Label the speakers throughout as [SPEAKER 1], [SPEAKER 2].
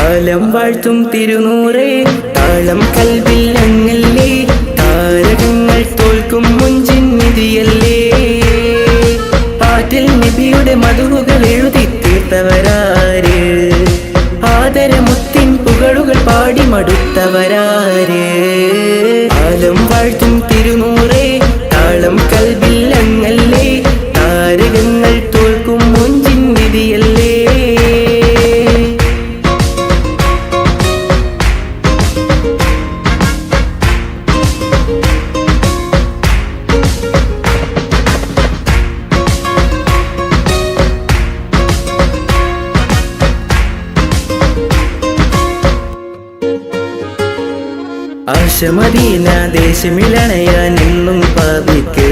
[SPEAKER 1] ആലം വാഴ്ത്തും തിരുനൂറേ താളം കൽവിൽ അങ്ങല്ലേ താരകങ്ങൾ തോൽക്കും മുഞ്ചിൻ നിധിയല്ലേ ആറ്റിൽ നബിയുടെ മധുകൾ എഴുതി തീർത്തവരാര് ആദരമുത്തിൻ പുകളുകൾ പാടി മടുത്തവരാര് ആലം വാഴ്ത്തും തിരുനൂറേ താളം കൽവിൽ അങ്ങല്ലേ താരകങ്ങൾ തോൽക്കും മുഞ്ചിൻ നിധിയല്ലേ ആശമദീന ദേശമിലണയാൻ എന്നും പാപിക്ക്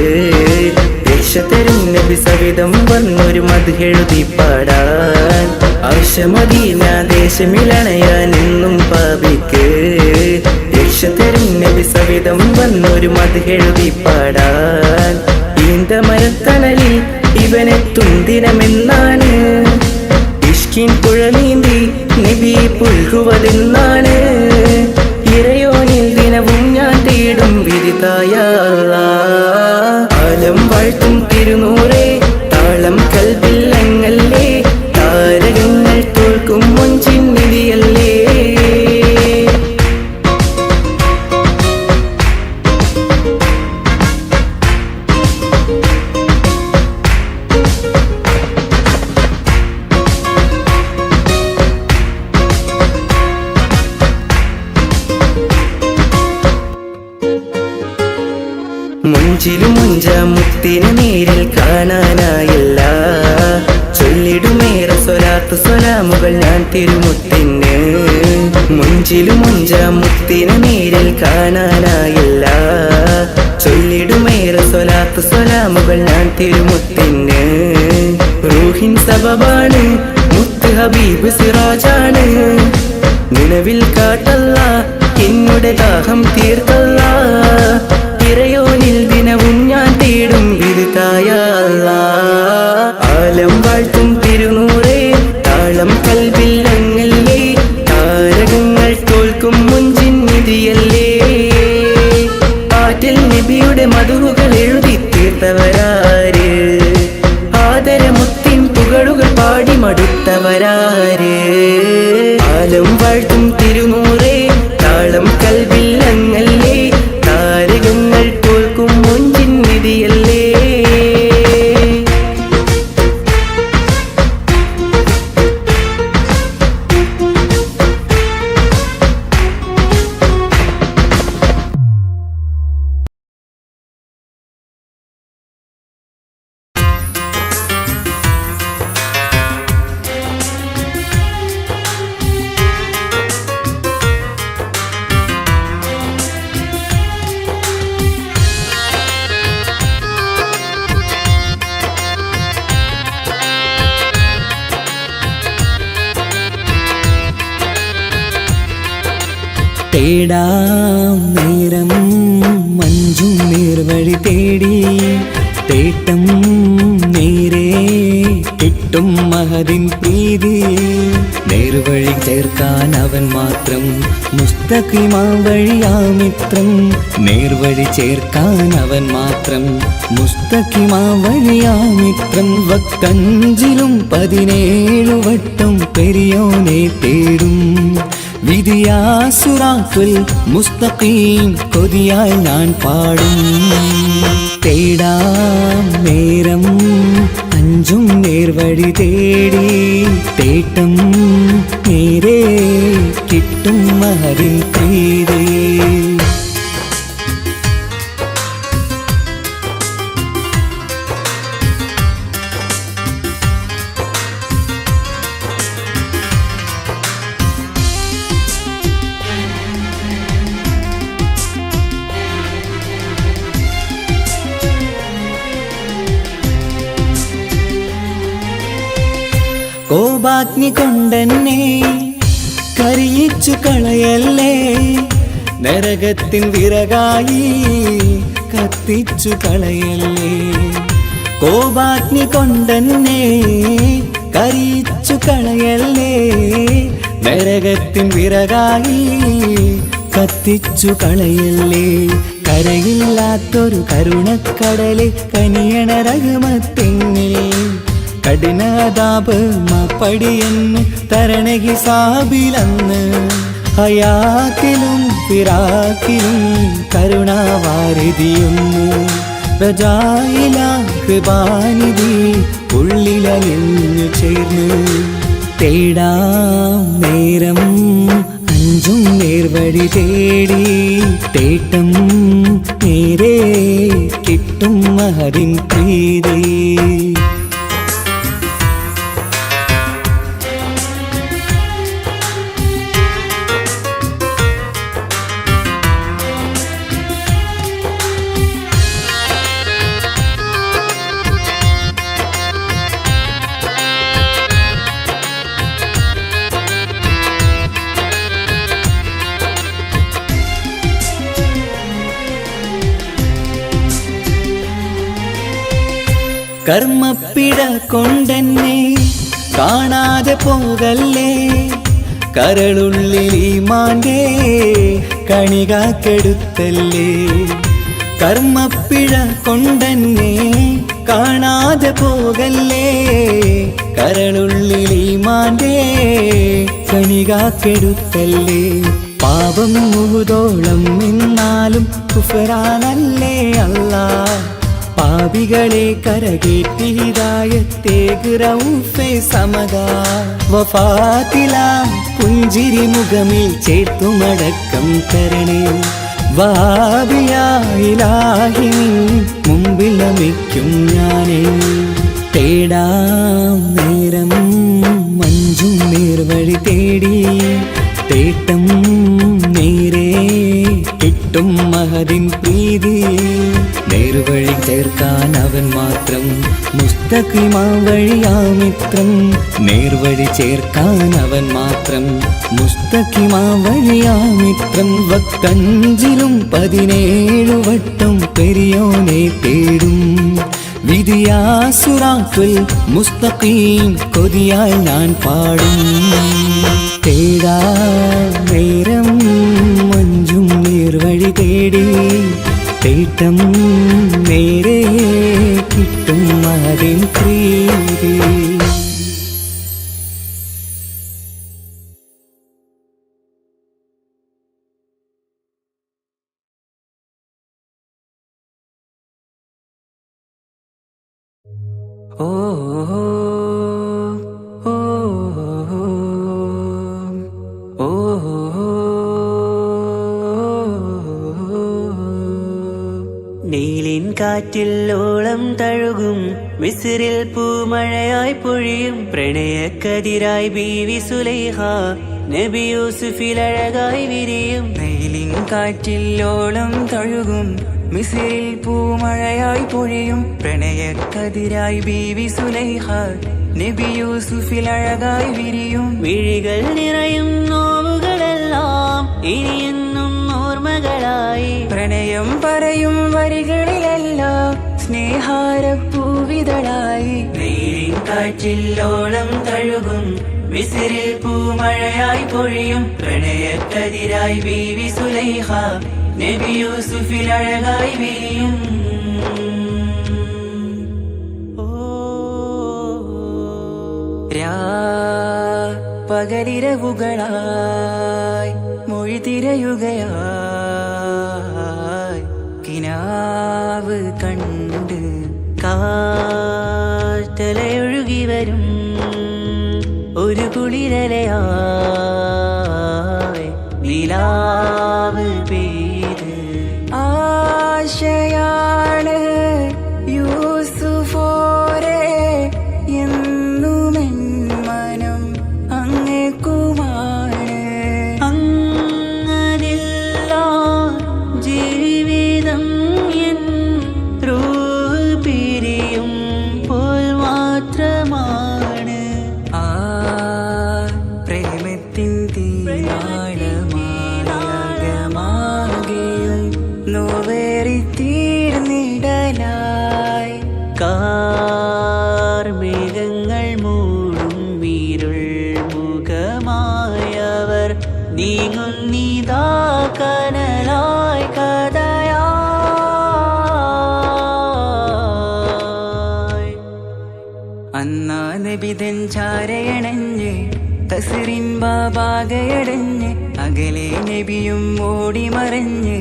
[SPEAKER 1] രക്ഷ തരും നബി സവിധം വന്നൊരു മദ്ഹെഴുതി പാടാൻ ആശമദീന ദേശമിലണയാൻ എന്നും പാപിക്ക് രക്ഷ തരും നബി സവിധം വന്നൊരു മദ്ഹെഴുതി പാടാൻ ഈന്തമരത്തണലിൽ ഇവനെത്തും ദിനമെന്നാണ് ഇഷ്കിൻ പുഴ നീന്തി നബി പുൽകുവതെന്നാണ് ഇറയോനിൽ ദിനവും ഞാൻ തേടും വിരിതായ ആലം വാഴ്ത്തും തിരുനൂറേ താളം കൽവിൽ അങ്ങല്ലേ താരകങ്ങൾ തോൽക്കും മുഞ്ചിൻ നിധിയല്ലേ മുഞ്ചിലും മുഞ്ച മുത്തിന് നേരിൽ കാണാനായില്ല ചൊല്ലിടുമേറെ സ്വലാത്ത് സ്വലാമുകൾ ഞാൻ തിരുമുത്തിന് മുഞ്ചിലും മുഞ്ച മുത്തിന് നേരിൽ കാണാനായില്ല ചൊല്ലിടുമേറെ സ്വലാത്ത് സ്വലാമുകൾ ഞാൻ തിരുമുത്തിന് റൂഹിൻ സബബാണ് മുത്ത് ഹബീബ് സിറാജാണ് നിലവിൽ കാട്ടല്ല എന്നുടെ ദാഹം തീർത്തല്ല ഇറയോനിൽ ദിനവും ഞാൻ തേടും വിരുതായ ആലം വാഴ്ത്തും തിരുനൂറേ താളം കൽവിൽ അങ്ങല്ലേ താരകങ്ങൾ തോൽക്കും മുഞ്ചിൻ നിധിയല്ലേ ആറ്റിൽ നബിയുടെ മധുകൾ എഴുതി തീർത്തവരാര് ആദരമുത്തിൻ പുകളുകൾ പാടി മടുത്തവരാര് ആലം വാഴ്ത്തും തിരുനൂറേ താളം കൽവിൽ അങ്ങല്ലേ താരകങ്ങൾ തോൽക്കും മുഞ്ചിൻ നിധിയല്ലേ
[SPEAKER 2] തേടാം നേരം മഞ്ചും നേർവഴി തേടി തേട്ടം നേരെ കിട്ടും മഹദിൻ പ്രീതി നേർവഴി ചേർക്കാൻ അവൻ മാത്രം മുസ്തഖിമാ വഴിയാ മിത്രം നേർവഴി ചേർക്കാൻ അവൻ മാത്രം മുസ്തഖിമാ വഴിയാ മിത്രം വക്കഞ്ചിലും 17 വട്ടം പെരിയോനെ തേടും വിധിയാ സിറാത്തുൽ മുസ്തഖീം കൊതിയായി ഞാൻ പാടും തേടാം നേരം അഞ്ചും നേർവഴി തേടി തേട്ടം നേരെ കിട്ടും മഹദിൻ പ്രീതി കോപാഗ്നി കൊണ്ടെന്നെ കരിയിച്ചു കളയല്ലേ നരകത്തിൻ വിറകായി കത്തിച്ചു കളയല്ലേ കോപാഗ്നി കൊണ്ടെന്നെ കരിയിച്ചു കളയല്ലേ നരകത്തിൻ വിറകായി കത്തിച്ചു കളയല്ലേ. കരയില്ലാത്തൊരു കരുണക്കടലെ കനിയണ റഹ്മത്തിന്നിൽ കഠിനതാപ് മാപ്പടിയെന്ന് തരണ ഹിസാബിലന്ന്. ഹയാത്തിലും ഫിറാക്കിലും കരുണാവാരിതിയൊന്ന് റജായില കൃപാനിധി ഉള്ളിലലിഞ്ഞു ചേർന്ന്. തേടാം നേരം അഞ്ചും നേർവഴി തേടി തേട്ടം നേരെ കിട്ടും മഹരിൻ പ്രീതി. കർമ്മപ്പിഴ കൊണ്ടെന്നെ കാണാതെ പോകല്ലേ. കരളുള്ളിൽ ഈമാന്റെ കണികാക്കെടുത്തല്ലേ. കർമ്മപ്പിഴ കൊണ്ടെന്നെ കാണാതെ പോകല്ലേ. കരളുള്ളിൽ ഈമാന്റെ കണികാക്കെടുത്തല്ലേ. പാപം മുഴുതോളം നിന്നാലും കുഫറാനല്ലേ അല്ലാ. പാപികളെ കരകേറ്റി ഹിദായത്തേക് റഊഫേ സമദാ. വഫാത്തില പുഞ്ചിരി മുഖമിൽ ചേർത്തുമടക്കം തരണേ. വഹാബിയായിലാഹി മുമ്പിൽ നമിക്കും ഞാനേ. തേടാം നേരം മഞ്ചും നേർവഴി തേടി തേട്ടം നേരെ കിട്ടും മഹദിൻ പ്രീതി. നേർവഴി ചേർക്കാൻ അവൻ മാത്രം മുസ്തഖിമാ വഴിയാമിത്രം. നേർവഴി ചേർക്കാൻ അവൻ മാത്രം മുസ്തഖിമാ വഴിയാമിത്രം. വക്കഞ്ചിലും 17 വട്ടം പെരിയോനെ തേടും. വിധിയാസുറാത്തുൽ മുസ്തഖീം കൊതിയാൽ ഞാൻ പാടും. തേടാ നേരം മഞ്ചും നേർവഴി തേടി തേട്ടം നേരെ കിട്ടും മഹദിൻ പ്രീതി.
[SPEAKER 1] ഓ ഓ ഓ നീലിൻ കാറ്റിൽ ഓളം തഴുകും മിസ്രിൽ പൂമഴയായി പൊഴിയും പ്രണയക്കതിരായി ബീവി സുലൈഹ നബി യൂസുഫിൽ അഴകായി വിരിയും.
[SPEAKER 3] നീലിൻ കാറ്റിൽ ഓളം തഴുകും മിസ്രിൽ പൂമഴയായി പൊഴിയും പ്രണയക്കതിരായി ബീവി സുലൈഹ നബി യൂസുഫിൽ അഴകായി വിരിയും.
[SPEAKER 1] മിഴികൾ നിറയും നോവുകളെല്ലാം ഇനിയെന്നും ഓർമ്മകളായി.
[SPEAKER 3] പ്രണയം പറയും വരികളിലെല്ലാം സ്നേഹാരപ്പൂവിതളായി.
[SPEAKER 1] നീലിൻ കാറ്റിൽ ഓളം തഴുകും മിസ്രിൽ പൂമഴയായി പൊഴിയും പ്രണയക്കതിരായി ബീവി സുലൈഹ നബി യൂസുഫിൽ അഴകായി വിരിയും.
[SPEAKER 3] പകലിരവുകളായി മൊഴി തിരയുകയായി കിനാവ് കണ്ട്
[SPEAKER 1] കാറ്റലയൊഴുകി വരും ഒരു കുളിരലയായി നിലാവ് പെയ്ത്.
[SPEAKER 3] ആശയാണ് യൂസുഫോരെ എന്നുമെൻ മനം അങ്ങേക്കുമാണ്.
[SPEAKER 1] അങ്ങനില്ല ജീവിതം എൻ റൂഹ് പിരിയും പോൽ മാത്രമാണ്.
[SPEAKER 3] ആ പ്രേമത്തിൻ തീനാളമാകെയും നോവേറി തീർന്ന
[SPEAKER 1] നീങ്ങുന്നിതാ കനലായി കഥയായി.
[SPEAKER 3] അന്നാ നബിതൻ ചാരയണഞ്ഞ് കസറിൻ ബാബാകയടഞ്ഞ് അകലെ നബിയും ഓടി മറഞ്ഞ്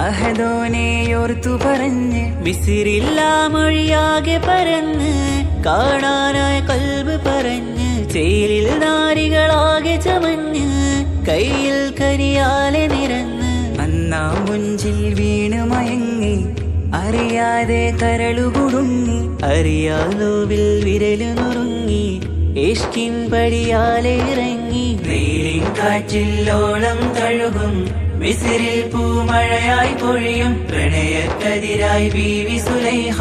[SPEAKER 3] അഹദോനെയോർത്തു പറഞ്ഞ്
[SPEAKER 1] മിസിറില്ലാ മൊഴിയാകെ പരന്ന് കാണാനായി കൽബ് പറഞ്ഞ് ചേലിൽ നാരികളാകെ ചമഞ്ഞ് കയ്യിൽ കരിയാലെ നിരന്ന്
[SPEAKER 3] അന്നാ മുഞ്ചിൽ വീണ് മയങ്ങി അറിയാതെ കരളുകുടുങ്ങി
[SPEAKER 1] അറിയാലോവിൽ വിരലു നുറുങ്ങി ഇഷ്കിൻ പടിയാലെ ഇറങ്ങി വെയിലിൻ കാറ്റില്ലോളം തഴുകും മിസിറിൽ പൂമഴയായി പൊഴിയും പ്രണയക്കതിരായി ബീവി സുലൈഹ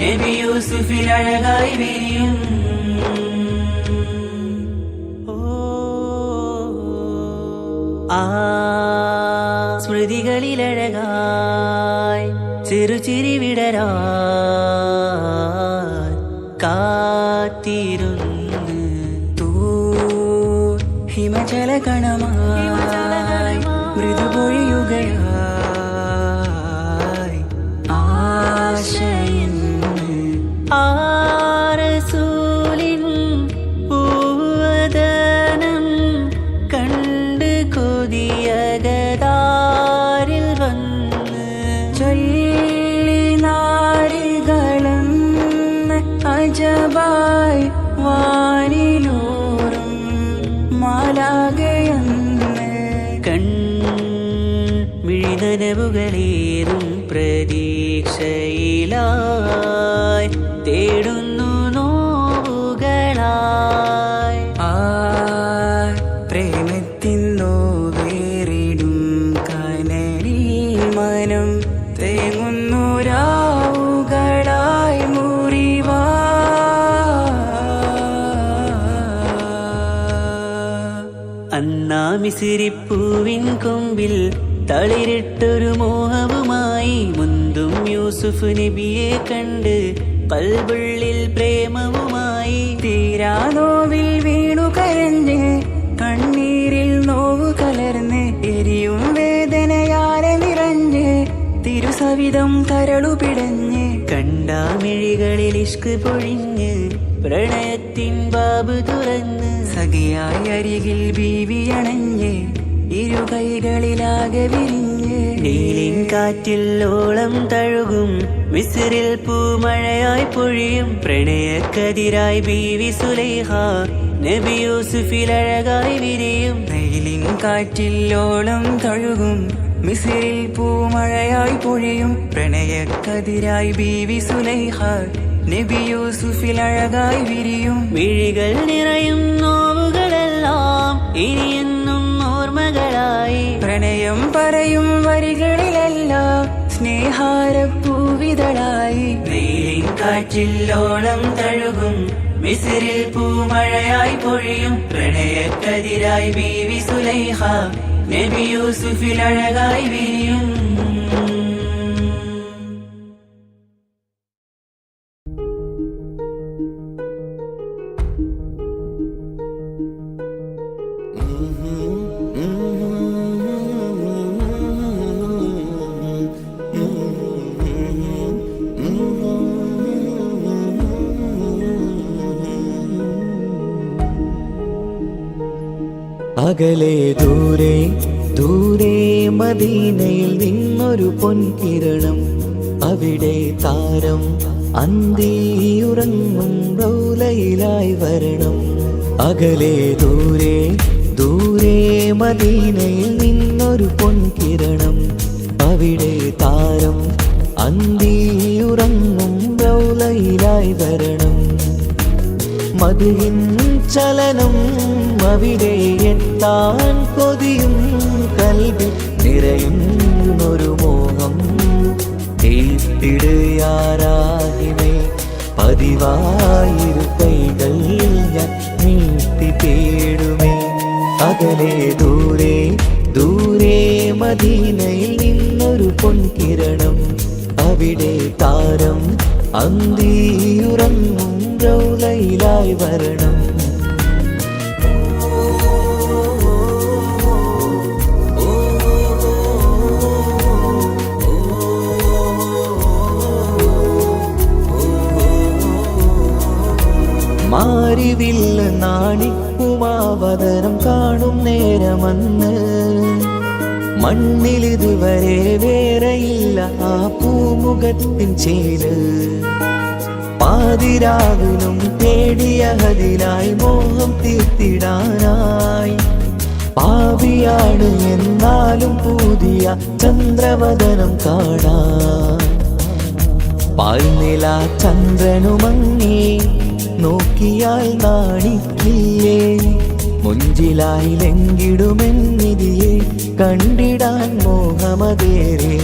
[SPEAKER 1] നബി യൂസുഫിൽ അഴകായി വിരിയും. ആ സ്മൃതികളിലഴകായി ചെറുചിരി വിടരാ കാത്തിരുന്ന്
[SPEAKER 3] ഹിമജല കണമായി മൃദുപൊഴിയുകയായി ആശയിൻ
[SPEAKER 1] ആരസൂലിൻ പൂവദനം കണ്ട് കൊതിയകതാരിൽ വന്ന്
[SPEAKER 3] ചൊല്ലി നാരികളും അജബായി വാനിലൂറും മാലാകയെന്ന്
[SPEAKER 1] മിഴിനനവുകളേറും പ്രതീക്ഷയിലായി തേടുന്നു നോവുകളായി.
[SPEAKER 3] ആ പ്രേമത്തിൻ നോവേറിടും കനലിൽ മനം തേങ്ങുന്നു രാവുകളായി മുറിവാ.
[SPEAKER 1] അന്നാ മിസിരിപ്പൂവിൻ കൊമ്പിൽ തളിരിട്ടൊരു മോഹവുമായി മുന്തും യൂസുഫ് നബിയെ കണ്ട് കൽബുള്ളിൽ പ്രേമവുമായി
[SPEAKER 3] തീരാനോവിൽ വീണു കരഞ്ഞ് കണ്ണീരിൽ നോവു കലർന്ന് എരിയും വേദനയാലെ നിറഞ്ഞ് തിരുസവിധം കരളു പിടഞ്ഞ്
[SPEAKER 1] കണ്ടാമിഴികളിൽ ഇഷ്ക് പൊഴിഞ്ഞ് പ്രണയത്തിൻ ബാബ് തുറന്ന്
[SPEAKER 3] സഖിയായി അരികിൽ ബീവി അണഞ്ഞ് ഇരു കൈകളിലാകെ വിരിഞ്ഞ്
[SPEAKER 1] നീലിൻ കാറ്റില്ലോളം തഴുകും മിസിറിൽ പൂമഴയായി പൊഴിയും പ്രണയക്കതിരായി ബീവി സുലൈഹ നബി യൂസുഫിൽ അഴകായി വിരിയും.
[SPEAKER 3] വെയിലിൻ കാറ്റില്ലോളം തഴുകും മിസിറിൽ പൂമഴയായി പൊഴിയും പ്രണയക്കതിരായി ബീവി സുലൈഹ നബി യൂസുഫിൽ അഴകായി വിരിയും.
[SPEAKER 1] മിഴികൾ നിറയും നോവുകളെല്ലാം ഇനിയെന്നും ഓർമ്മകളായി
[SPEAKER 3] പ്രണയം പറയും വരികളിലെല്ലാം സ്നേഹാരപ്പൂവിതളായി.
[SPEAKER 1] വെയിലിൻ കാറ്റില്ലോളം തഴുകും മിസിറിൽ പൂമഴയായി പൊഴിയും പ്രണയക്കതിരായി ബീവി സുലൈഹ നബി യൂസുഫിൽ അഴകായി വിരിയും.
[SPEAKER 2] അകലെ ദൂരെ ദൂരെ മദീനയിൽ നിന്നൊരു പൊൻകിരണം അവിടെ താരം അന്തിയുറങ്ങും റൗലയിലായി വരണം. അകലെ ദൂരെ ദൂരെ മദീനയിൽ നിന്നൊരു പൊൻകിരണം അവിടെ താരം അന്തിയുറങ്ങും റൗലയിലായി വരണം. മതിയിൻ ചലനം അവിടെ എത്താൻ കൊതിയും കൽബിൽ നിറയുന്നൊരു മോഹം തീർത്തിടുയാരാകിമേ പതിവായിരു കൈകൾ ഞാൻ നീട്ടി തേടുമേ. അകലെ ദൂരെ ദൂരെ മദീനയിൽ നിന്നൊരു പൊൻകിരണം അവിടെ താരം അന്തിയുറങ്ങും റൗലയിലായി വരണം. നാണിക്കുമാവതരം കാണും നേരമന്ന് മണ്ണിലിതുവരെ വേറെയില്ല ആ പൂമുഖത്തിൻ ചേര് പാതിരാവിലും തേടിയതിനായി മോഹം തീർത്തിടാനായി പാപിയാണ് എന്നാലും പുതിയ ചന്ദ്രവദനം കാണാൻ പാൽനില ചന്ദ്രനുമങ്ങി നോക്കിയാൽ നാണിക്കില്ലേ മുഞ്ചിലായി ലംഘിടുമെന്നിതിയെ കണ്ടിടാൻ മോഹമതേറെ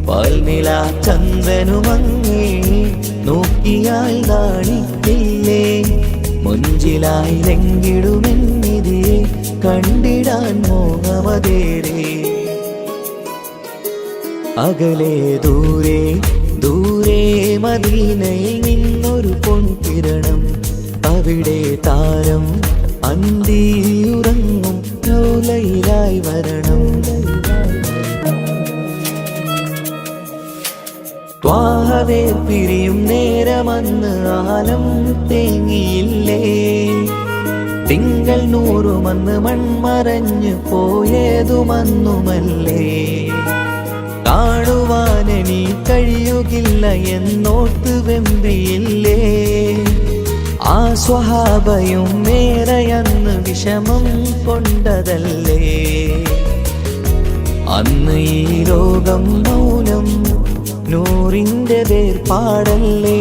[SPEAKER 2] പാൽനില ചന്ദ്രനുമങ്ങി നോക്കിയാൽ നാണിക്കില്ലേ മുഞ്ചിലായി ലംഘിടുമെന്നിതിയെ കണ്ടിടാൻ മോഹമതേറെ അകലെ ദൂരെ ദൂരെ മദീനയിൽ നിന്നൊരു പൊൻകിരണം അവിടെ താരം അന്തിയുറങ്ങും റൗലയിലായി വരണം ത്വാഹവേ പിരിയും നേരമന്ന് ആലം തേങ്ങിയില്ലേ തിങ്കൾ നൂറുമന്ന് മൺമറഞ്ഞു പോയതുമന്നുമല്ലേ കാണുവാനെനി കഴിയുകില്ല എന്നോർത്ത് വെമ്പിയില്ലേ ആ സ്വഹാബയും മേറയന്ന് വിഷമം കൊണ്ടതല്ലേ അന്ന് ഈ ലോകം മൗനം നൂറിന്റെ വേർപാടല്ലേ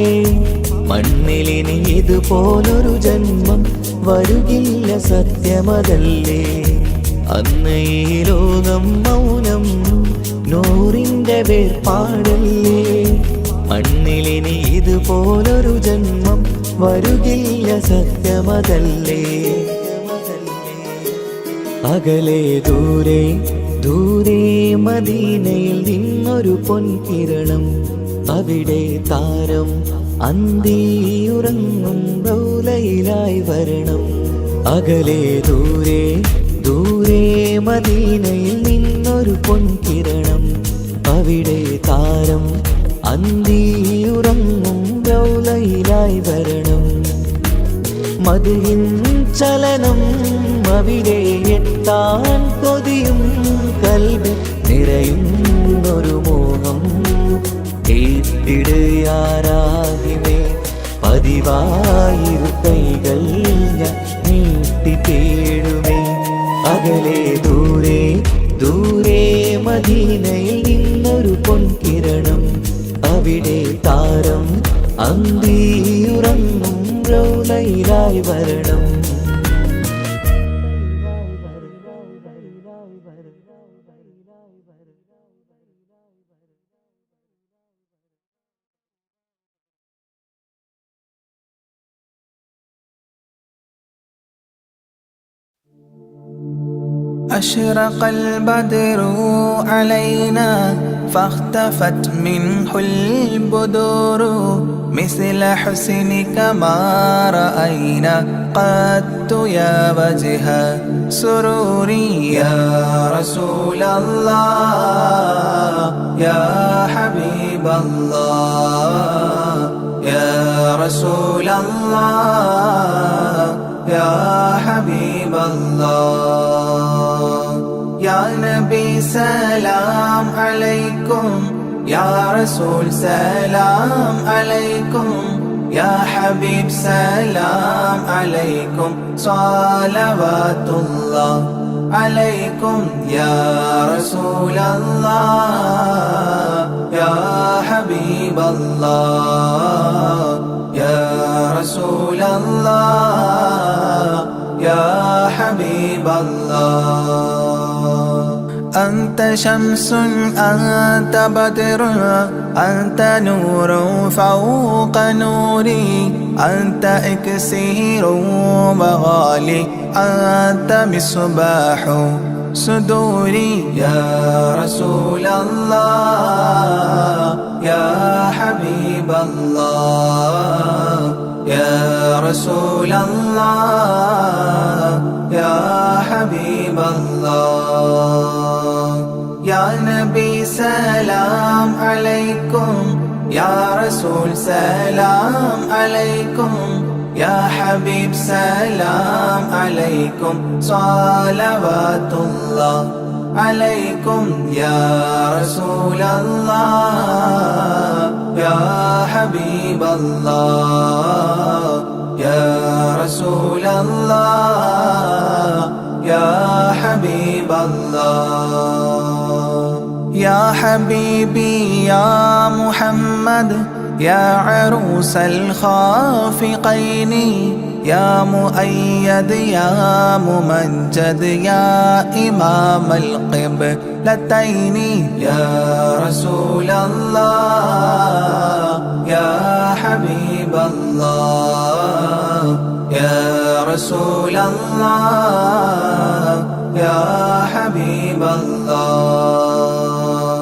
[SPEAKER 2] മണ്ണിലിനി ഇതുപോലൊരു ജന്മം വരുകില്ല സത്യമതല്ലേ അന്ന് ഈ ലോകം മൗനം നൂറിന്റെ വേർപാടല്ലേ മണ്ണിലിനി ഇതുപോലൊരു ജന്മം വരുകില്ല സത്യമതല്ലേ അകലെ ദൂരെ ദൂരെ മദീനയിൽ നിന്നൊരു പൊൻകിരണം അവിടെ താരം അന്തിയുറങ്ങും റൗലയിലായി വരണം അകലെ ദൂരെ ദൂരെ മദീനയിൽ നിന്നൊരു പൊൻകിരണം അവിടെ താരം അന്തിയുറങ്ങും റൗലയിലായി വരണം മദിഹിൻ ചലനം അവിടെ എത്താൻ കൊതിയും കൽബിൽ നിറയുന്നൊരു മോഹം ഏറ്റിടുയാരാകിമേ പതിവായിരു കൈകൾ ഞാൻ നീട്ടി തേടുമേ അകലെ ദൂരെ ദൂരെ മദീനയിൽ നിന്നൊരു പൊൻകിരണം അവിടെ താരം അന്തിയുറങ്ങും റൗലയിലായി വരണം
[SPEAKER 3] أشرق البدر علينا فاختفت منه البدور مثل حسنك ما رأينا قد يا وجه سروري يا رسول الله يا حبيب الله يا رسول الله يا حبيب الله يا نبي سلام عليكم يا رسول سلام عليكم يا حبيب سلام عليكم صلوات الله عليكم يا رسول الله يا حبيب الله يا رسول الله يا حبيب الله أنت شمس أنت بدر أنت نور فوق نوري أنت إكسير وغالي أنت مصباح صدوري يا رسول الله يا حبيب الله يا رسول الله يا حبيب الله يا نبي سلام عليكم يا رسول سلام عليكم يا حبيب سلام عليكم صلوات الله عليكم يا رسول الله يا حبيب الله يا رسول الله يا حبيب الله يا حبيبي يا محمد يا عروس الخافقين يا مؤيد يا ممجد يا إمام القبلتين يا رسول الله يا حبيب الله يا رسول الله يا حبيب الله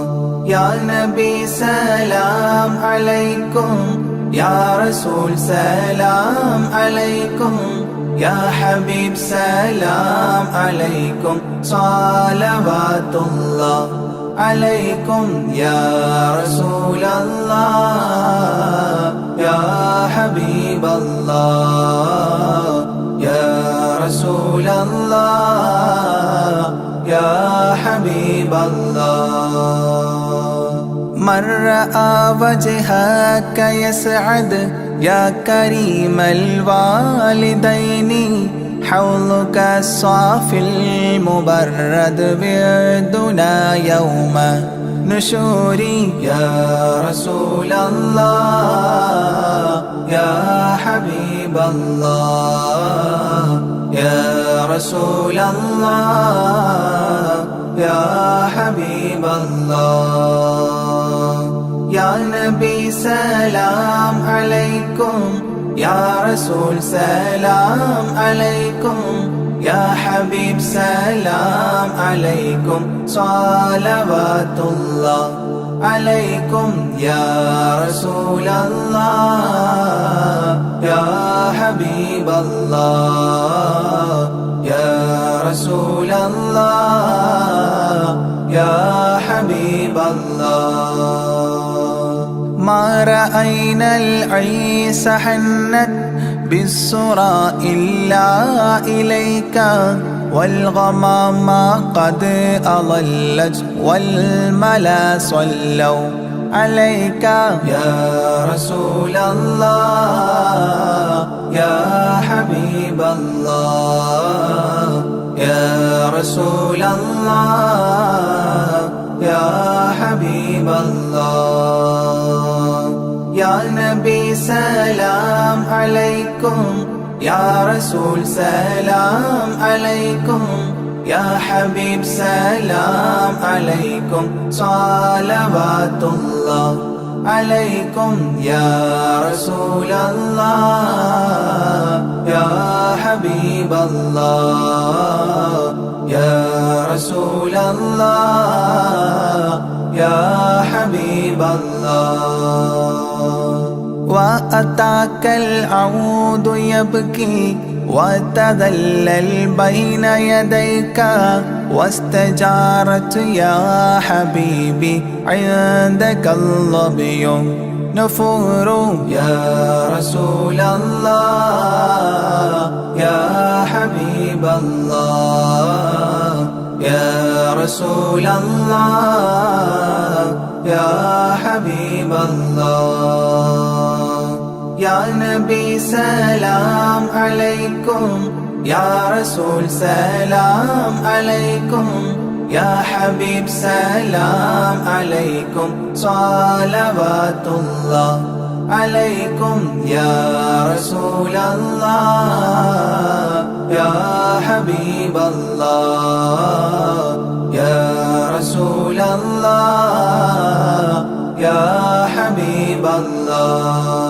[SPEAKER 3] يا نبي سلام عليكم يا رسول سلام عليكم يا حبيب سلام عليكم صلوات الله عليكم يا رسول الله يا حبيب الله يا رسول الله يا حبيب الله من رأى وجهك يسعد يا كريم الوالدين حوضك الصافي المبرد بيدنا يوم نشوري يا رسول الله يا حبيب الله يا رسول الله يا حبيب الله يا نبي سلام عليكم يا رسول سلام عليكم يا حبيب سلام عليكم صلوات الله عليكم يا رسول الله يا حبيب الله يا رسول الله يا حبيب الله ما رأينا العيس حنت بالسرى إلا إليك والغمام قد أضلت والملا صلوا عليك يا رسول الله يا حبيب الله يا رسول الله يا حبيب الله يا نبي سلام عليكم يا رسول سلام عليكم يا حبيب سلام عليكم صلوات الله عليكم يا رسول الله يا حبيب الله يا رسول الله يا حبيب الله وأتاك العود يبكي وتذلل بين يديك واستجارت يا حبيبي عندك الظبي نفور يا رسول الله يا حبيب الله يا رسول الله يا حبيب الله يا نبي سلام عليكم يا رسول سلام عليكم يا حبيب سلام عليكم صلوات الله عليكم يا رسول الله يا حبيب الله يا رسول الله يا حبيب الله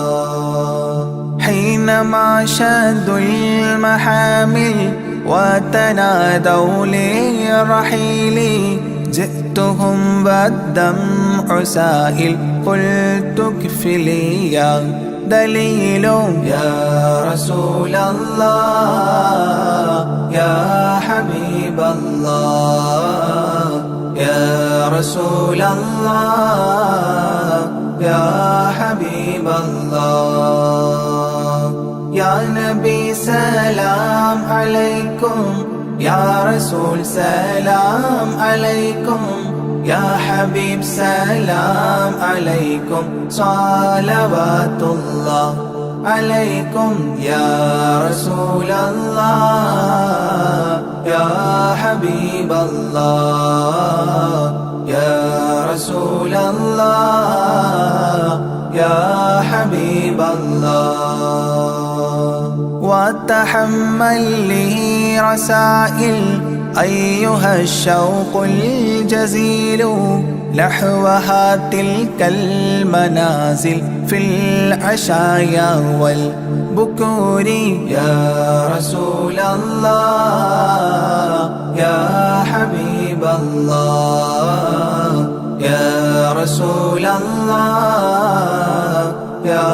[SPEAKER 3] حينما شدوا المحامل وتنادوا لرحيلي جئتهم والدمع سائل قلت اكفلي يا دليل يا رسول الله يا حبيب الله يا رسول الله يا حبيب الله يا يا نبي سلام عليكم، يا رسول سلام عليكم، يا حبيب سلام عليكم، صلوات الله عليكم يا رسول الله، يا حبيب الله، يا رسول الله، يا حبيب الله. وتحمل لي رسائل أيها الشوق الجزيل، نحوها تلك المنازل في العشايا والبكور. يا رسول الله، يا حبيب الله، يا رسول الله، يا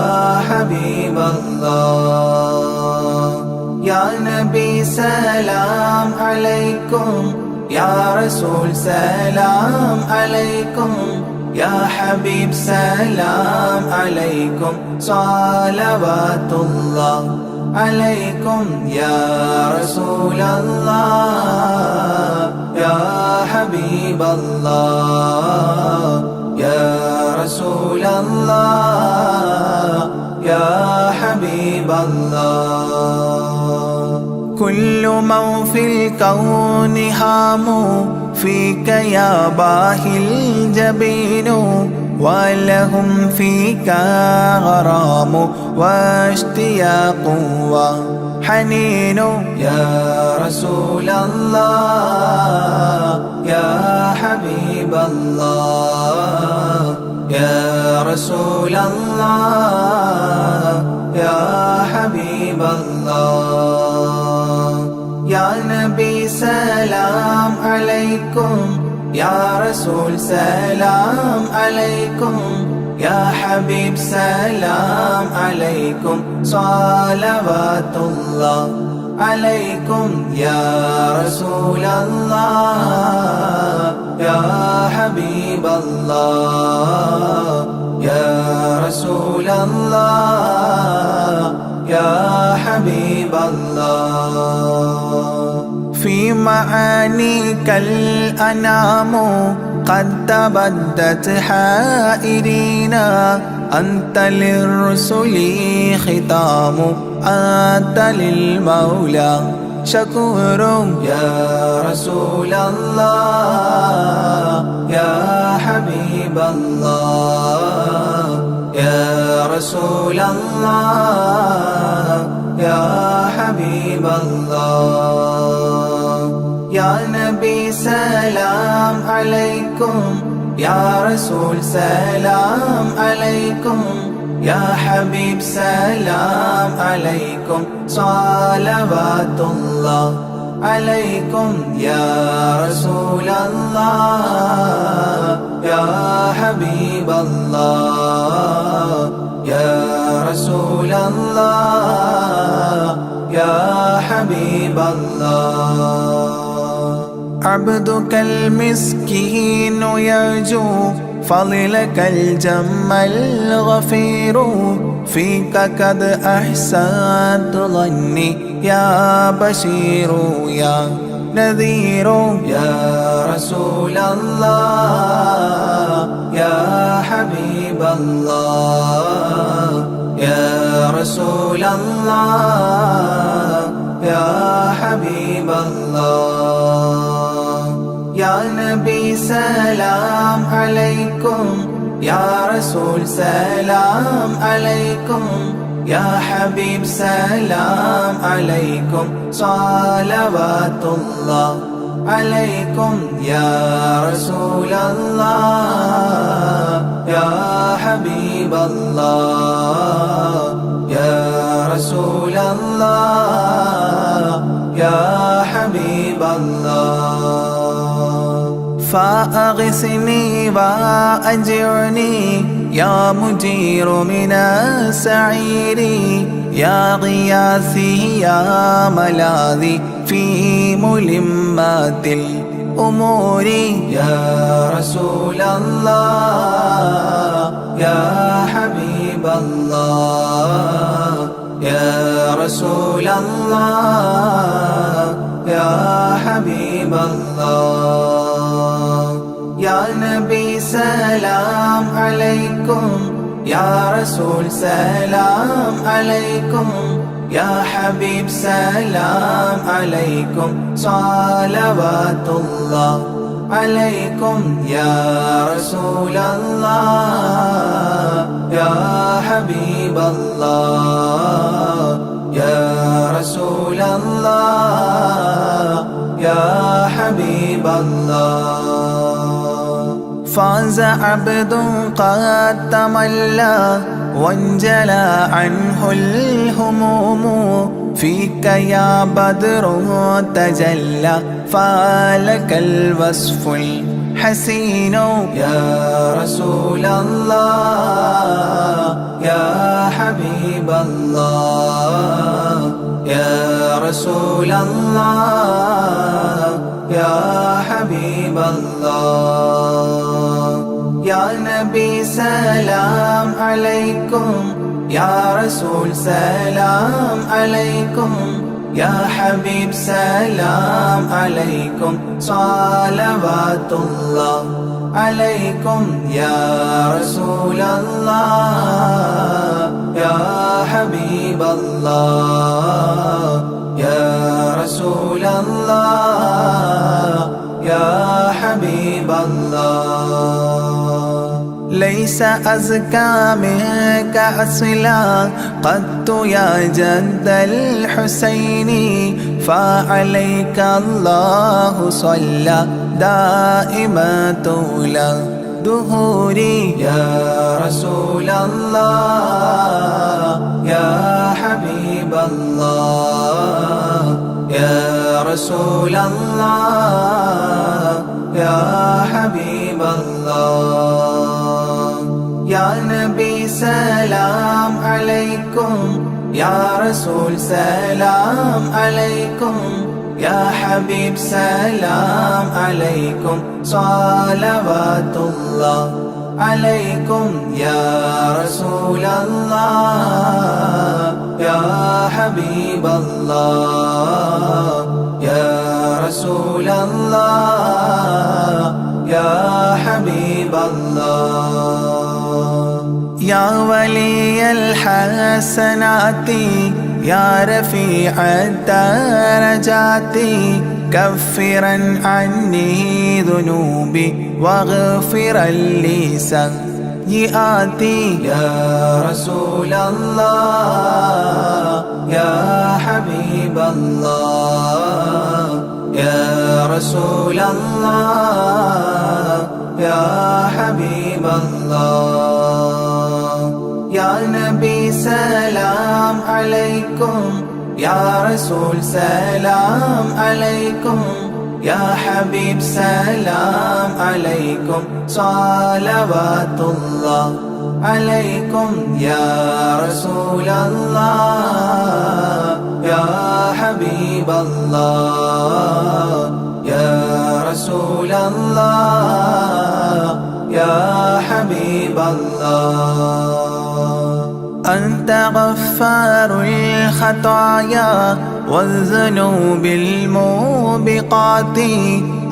[SPEAKER 3] حبيب الله. يا نبي سلام عليكم، يا رسول سلام عليكم، يا حبيب سلام عليكم، صلوات الله عليكم يا رسول الله، يا حبيب الله، يا رسول الله، يا حبيب الله. كل من في الكون هام فيك يا باهي الجبين، ولهم فيك غرام واشتياق وحنين. يا رسول الله، يا حبيب الله، يا رسول الله، يا حبيب الله. يا نبي سلام عليكم، يا رسول سلام عليكم، يا حبيب سلام عليكم، صلوات الله عليكم يا رسول الله، يا حبيب الله، يا رسول الله، يا حبيب الله. في معانيك الأنام قد تبدت حائرين، أنت للرسل ختام، أنت للمولى شكور. يا رسول الله، يا حبيب الله، يا رسول الله، يا حبيب الله. يا نبي سلام عليكم، يا رسول سلام عليكم، يا حبيب سلام عليكم، صلوات الله عليكم يا رسول الله، يا حبيب الله، يا رسول الله، يا حبيب الله. عبدك المسكين يرجو فضلك الجم الغفير، فيك قد أحسنت ظني يا بشير يا نذير. يا رسول الله، يا حبيب الله، يا رسول الله، يا حبيب الله. يا نبي سلام عليكم، يا رسول سلام عليكم، يا حبيب سلام عليكم، صلوات الله عليكم يا رسول الله، يا حبيب الله، يا رسول الله، يا حبيب الله. فأغثني وأجرني يا مجير من السعير، يا غياثي يا ملاذي في ملمات الأمور. يا رسول الله، يا حبيب الله، يا رسول الله يا حبيب الله يا نبي سلام عليكم يا رسول سلام عليكم يا حبيب سلام عليكم صلوات الله عليكم يا رسول الله يا حبيب الله يا رسول الله يا حبيب الله فاز عبد قد تملى وانجلى عنه الهموم فيك يا بدر تجلى فلك الوصف الحسين يا رسول الله يا حبيب الله يا رسول الله يا حبيب الله يا نبي سلام عليكم يا رسول سلام عليكم يا حبيب سلام عليكم صلوات الله عليكم يا رسول الله يا حبيب الله يا رسول الله يا حبيب الله ليس أزكى منك أصلا قدت يا جد الحسين فعليك الله صلى دائما طول دهوري يا رسول الله يا حبيب الله يا رسول الله يا حبيب الله يا نبي سلام عليكم يا رسول سلام عليكم يا حبيب سلام عليكم صلوات الله عليكم يا رسول الله يا حبيب الله يا رسول الله يا حبيب الله يا ولي الحسنات يا رفيع الدرجات كفرا عني ذنوبي واغفرا لي سيئاتي يا رسول الله يا حبيب الله يا رسول الله يا حبيب الله يا نبي سلام عليكم يا رسول سلام عليكم يا حبيب سلام عليكم صلوات الله عليكم يا رسول الله يا حبيب الله يا رسول الله يا حبيب الله أنت غفار الخطايا والذنوب الموبقات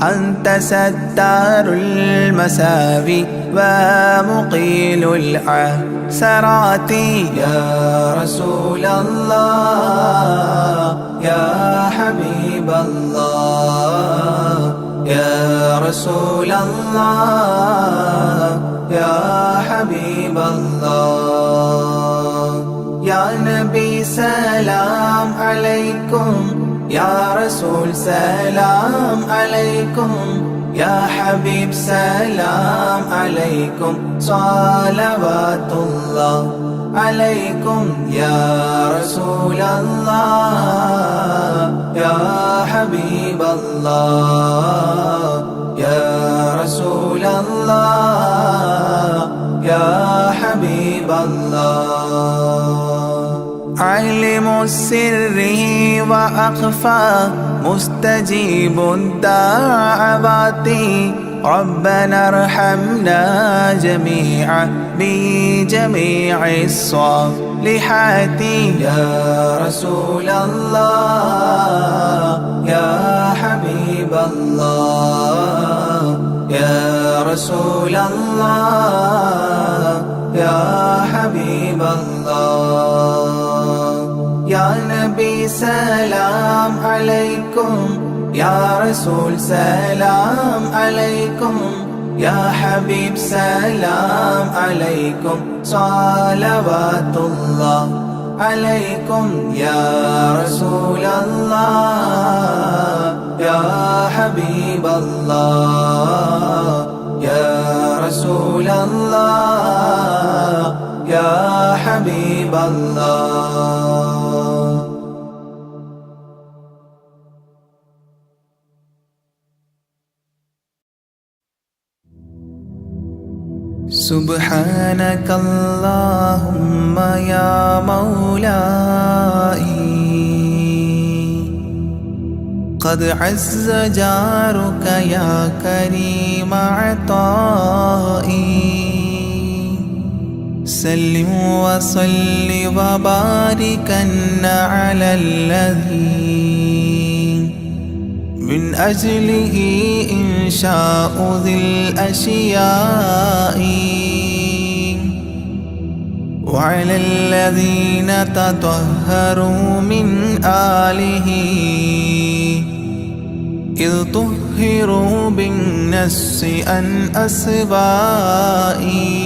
[SPEAKER 3] أنت ستار المساوي ومقيل العثرات يا رسول الله يا حبيب الله يا رسول الله يا حبيب الله يا نبي سلام عليكم يا رسول سلام عليكم يا حبيب سلام عليكم صلوات الله عليكم يا رسول الله يا حبيب الله يا رسول الله يا حبيب الله علم السر وأخفى مستجيب الدعوات ربنا ارحمنا جميعا بجميع الصالحات. يا رسول الله يا حبيب الله يا رسول الله يا حبيب الله. يا نبي سلام عليكم يا رسول سلام عليكم يا حبيب سلام عليكم صلوات الله عليكم. يا رسول الله يا حبيب الله يا رسول الله يا حبيب الله. سبحانك اللهم يا مولاي قد عز جارك يا كريم عطائي. سلم وصل وباركن على الذي من أجله إنشاء ذي الأشياء وعلى الذين تطهروا من آله إذ طهروا بالنس عن أسبائي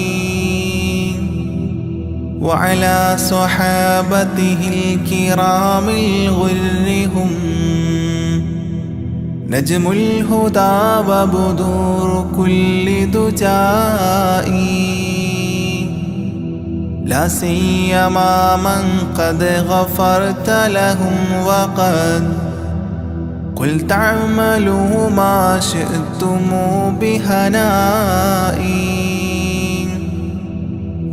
[SPEAKER 3] وعلى صحابته الكرام الغر هم نجم الهدى وبدور كل دجائي. لا سيما من قد غفرت لهم وقد قلت اعملوا ما شئتم بهنائي.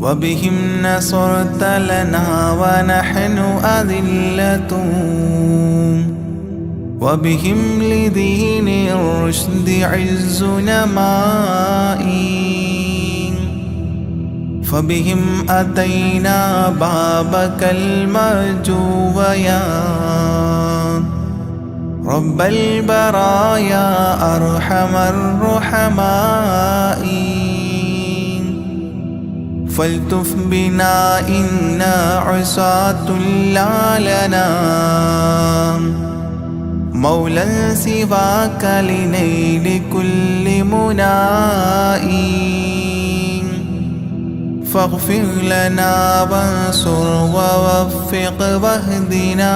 [SPEAKER 3] وبهم نصرت لنا ونحن أذلة وبهم لدين الرشد عز نمائي. فبهم أتينا بابك المرجو يا رب البرايا أرحم الرحماء. فالتف بنا إنا عصاة لا لنا مولا سواك لنيل كل منائي. فاغفر لنا وانصر ووفق واهدنا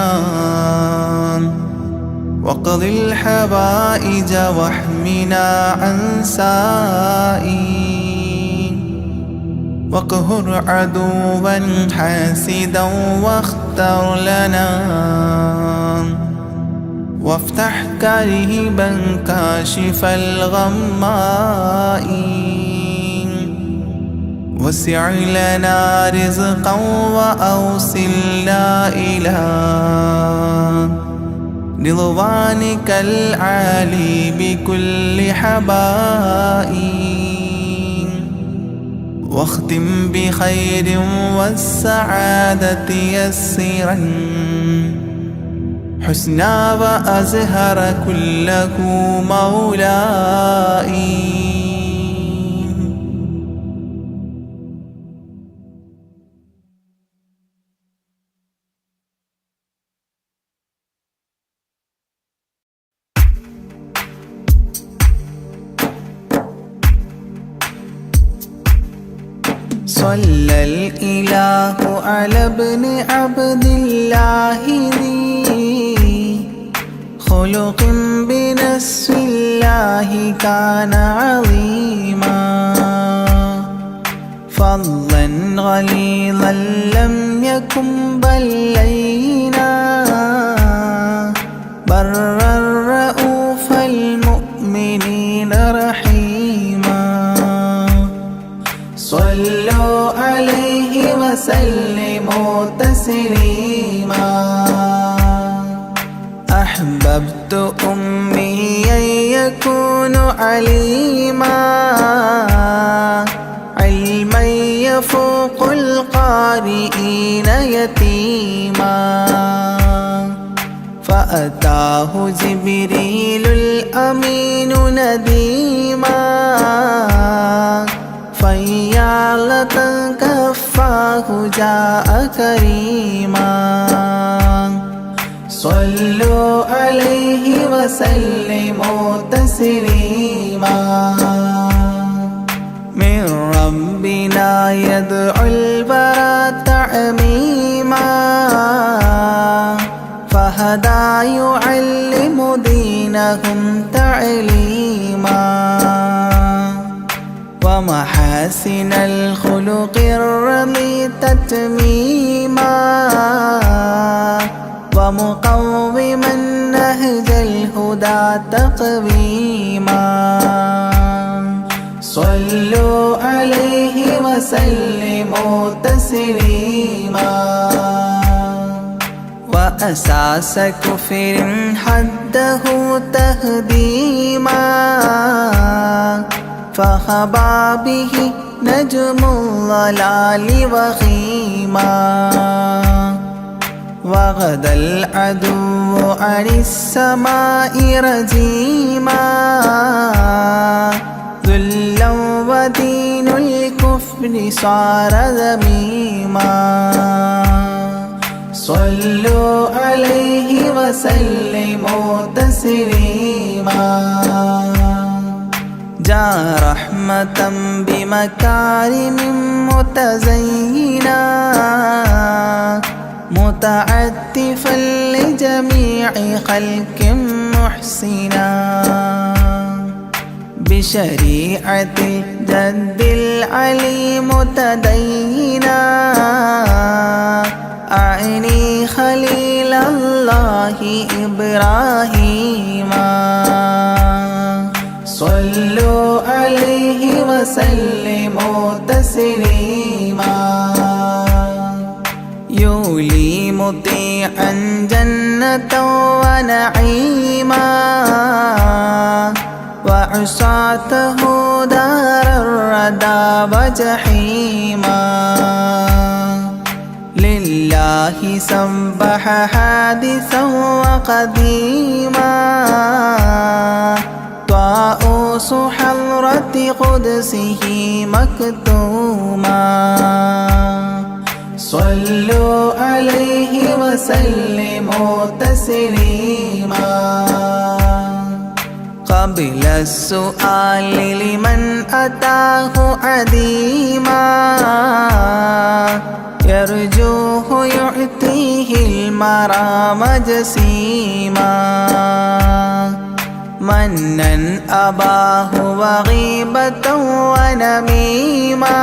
[SPEAKER 3] وقض الحوائج واحمنا عن سائي. واقهر عدوا حاسدا واختر لنا وافتح كريبا كاشف الغماء. وسع لنا رزقا وأوصلنا إلى رضوانك العالي بكل حبائي. واختم بخير والسعادة يسرا حسنا وأزهر كله مولاي. صلى الإله على ابن عبد الله ذي خلق بنص الله كان عظيما. فضلا غليظا لم يكن بل لينا برا رؤوف المؤمنين رحيما. صلوا عليه وسلموا تسليما. أحببت أمي يكون عليما علما يفوق القارئين يتيما فأتاه جبريل الأمين نديما فيالة كفاه جاء كريما صلوا عليه وسلموا تسليما من ربنا يدعو البراء تعميما فهدى يعلم دينهم تعليما ومحاسن الخلق الرضي تتميما ومقوما نهج الهدى تقويما صلوا عليه وسلموا تسليما وأساس كفر حده تهديما فخبا به نجم الضلال وخيما وغدا العدو عن السماء رجيما ذلا ودين الكفر صار ذميما صلوا عليه وسلموا تسليما جاء رحمة بمكارم متزينا متعتفا لجميع خلق محسنا بشريعة الجد العلي متدينا أعني خليل الله إبراهيم صلوا عليه وسلموا تسليما يولي مطيعا جنة ونعيما وعصاته دار الردى وجحيما لله سبح حادثا وقديما طاؤوس حضرة قدسه مكتوما صلوا عليه وسلموا تسليما قبل السؤال لمن أتاه عديما يرجوه يعطيه المرام جسيما منا أباه وغيبة ونميما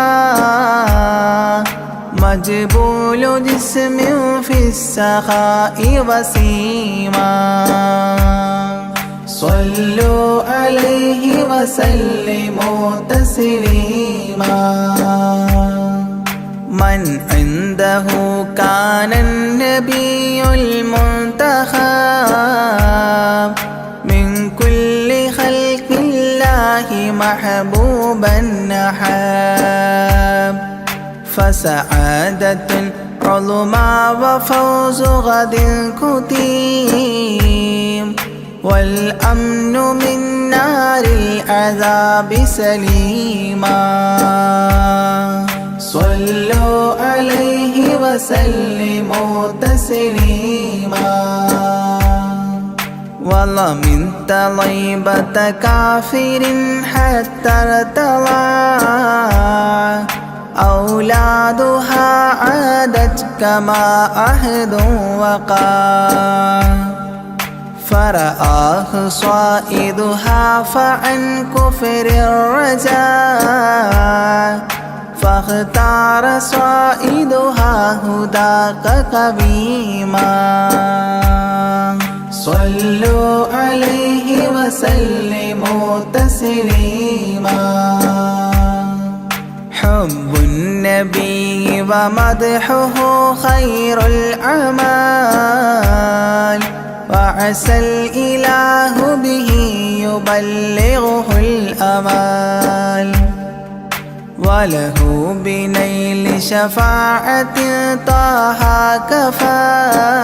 [SPEAKER 3] مجبول جسم في السخاء وسيما صلوا عليه وسلموا تسليما من عنده كان النبي المنتخب من كل خلق الله محبوبا نحب فسعادة عظمى وفوز غد كتيم والأمن من نار العذاب سليما صلوا عليه وسلموا تسليما والله من طيبة كافر حتى ارتضى أولادها عادت كما عهد وقع فرآه صائدها فعن كفر الرجاء فاختار صائدها هداك قويما صلوا عليه وسلموا تسليما حب النبي ومدحه خير الأعمال وعسى الإله به يبلغه الأمال وله بنيل شفاعة طه كفال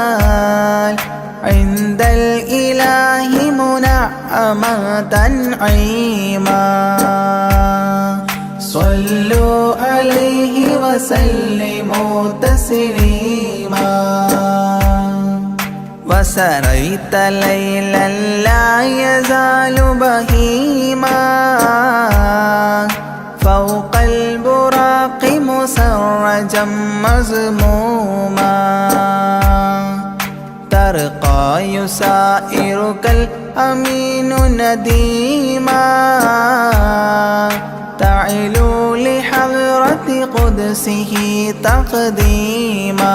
[SPEAKER 3] عند الإله منعما تنعيما صلوا عليه وسلموا تسليما وسريت ليلا لا يزال بهيما فوق البراق مسرجا مزموما ترقى يسائرك الأمين نديما تعلو لحضرة قدسه تقديما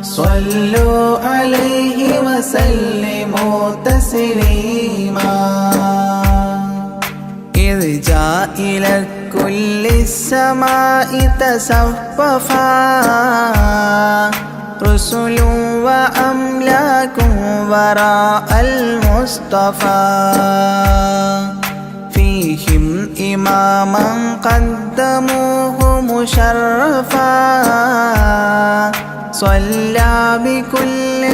[SPEAKER 3] صلوا عليه وسلموا تسليما إذ جاء إلى كل السماء تصففا رسل وأملاك وراء المصطفى فيهم إماما قدموه مشرفا صلى بكل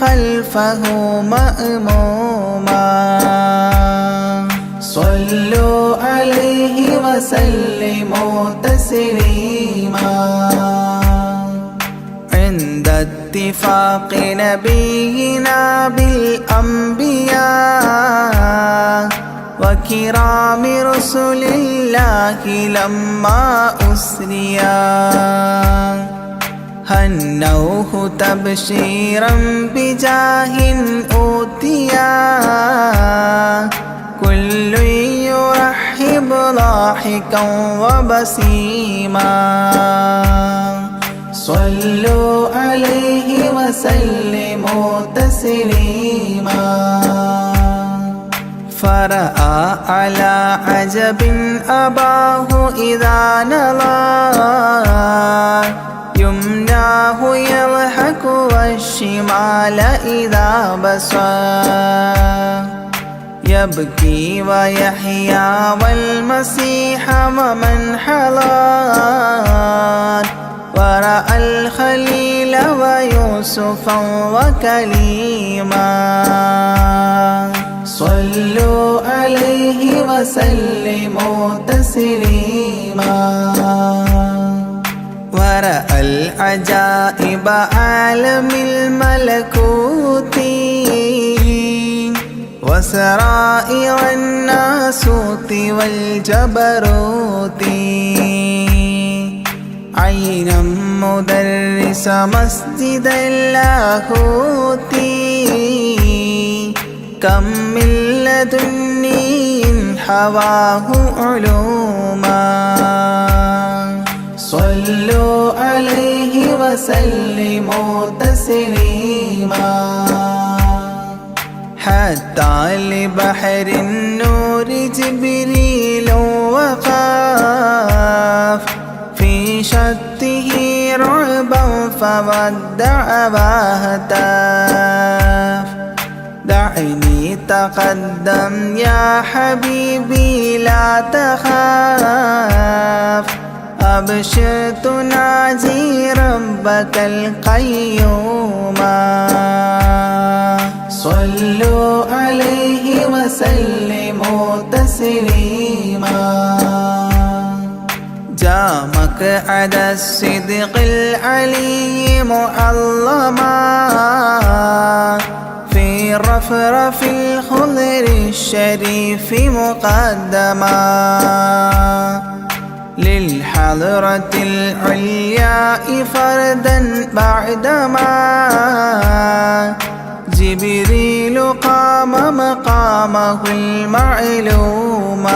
[SPEAKER 3] خلفه مأموما صلوا عليه وسلموا تسليما عند اتفاق نبينا بالأنبياء وكرام رسل الله لما أسريا هنوه تبشيرا بجاه أوتيا كل يرحب ضاحكا وبسيما صلوا عليه وسلموا تسليما فرأى على عجب أباه إذا نظر يمناه يضحك والشمال إذا بصر يبكي ويحيى والمسيح ومن حضر ورأى الخليل ويوسفا وكليما صلوا عليه وسلموا تسليما ورأى العجائب عالم الملكوت وسرائر الناسوت والجبروت عينا مدرس مسجد اللاهوت كم من لدني حواه علوما صلوا عليه وسلموا تسليما حتى لبحر النور جبريل وقاف في شته رعبا فودع وهتاف دعني تقدم يا حبيبي لا تخاف أبشر تناجي ربك القيوم صلوا عليه وسلموا تسليما جاء مقعد الصدق العلي معظما في رفرف الخضر الشريف مقدما للحضرة العلياء فردا بعدما جبريل قام مقامه المعلوم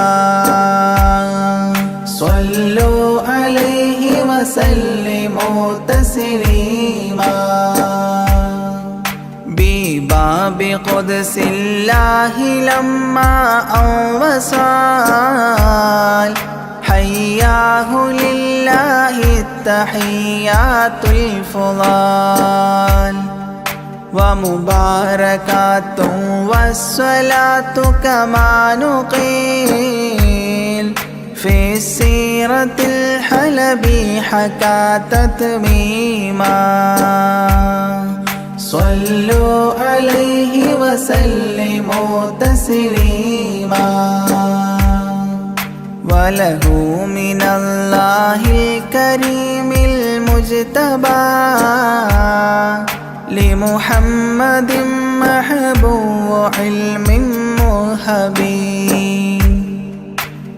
[SPEAKER 3] صلوا عليه وسلموا تسليما بباب قدس الله لما أنوصال حياه لله التحيات الفضال ومباركات والصلاة كما نقيل في السيرة الحلبي حكى تتميما صلوا عليه وسلموا تسليما وله من الله الكريم المجتبى لمحمد محبوب علم مهبي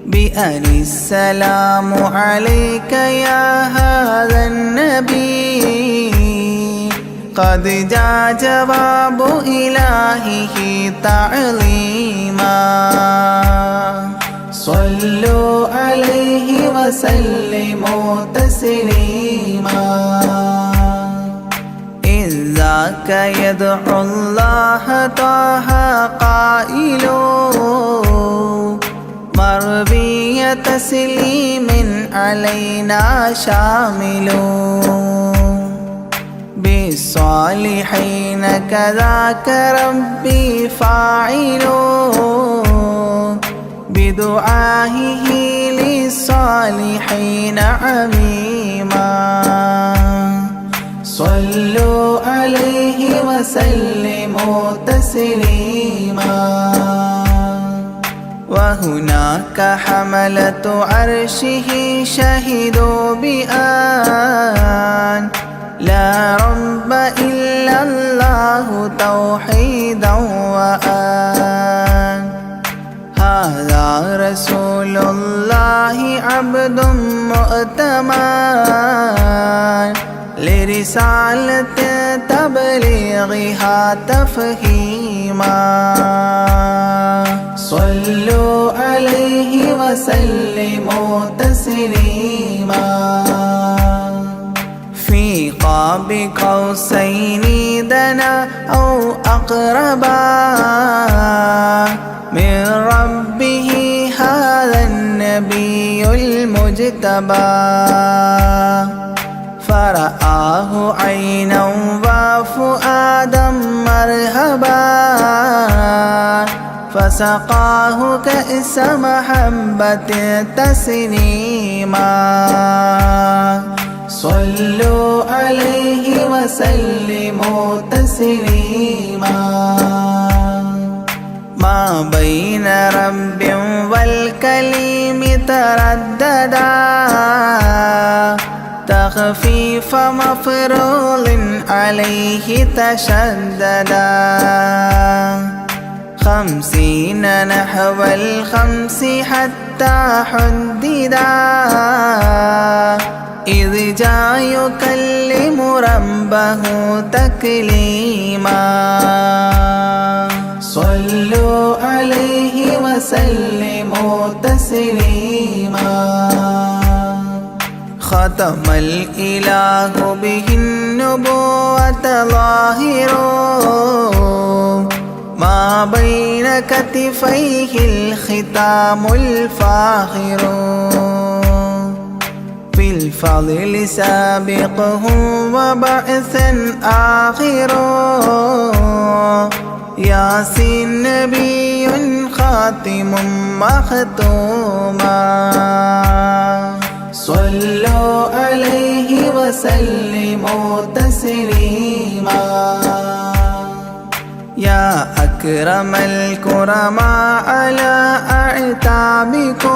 [SPEAKER 3] بأن السلام عليك يا هذا النبي قد جاء جواب إلهه تعظيما صلوا عليه وسلموا تسليما إذ ذاك يدعو الله طه قائل مربي تسليم علينا شامل بالصالحين كذاك ربي فاعل بدعائه للصالحين عميما صلوا عليه وسلموا تسليما وهناك حملة عرشه شهدوا بأن لا رب إلا الله توحيدا وأن هذا رسول الله عبد مؤتمن لرسالة تبليغها تفهيما صلوا عليه وسلموا تسليما في قاب قوسين دنا أو أقربا من ربه هذا النبي المجتبى فرآه عينا وفؤادا مرهبا فسقاه كأس محبة تسنيما صلوا عليه وسلموا تسليما ما بين رب والكليم ترددا تخفيف مفروض عليه تشددا 50 نحو 5 حتى حددا إذ جاء يكلم ربه تكليما صلوا عليه وسلموا تسليما ختم الإله به النبوة ظاهر ما بين كتفيه الختام الفاخر في الفضل سابقه وبعثا آخر ياسين نبي خاتم مختوما صلوا عليه وسلموا تسليما يا أكرم الكرماء على أعتابكم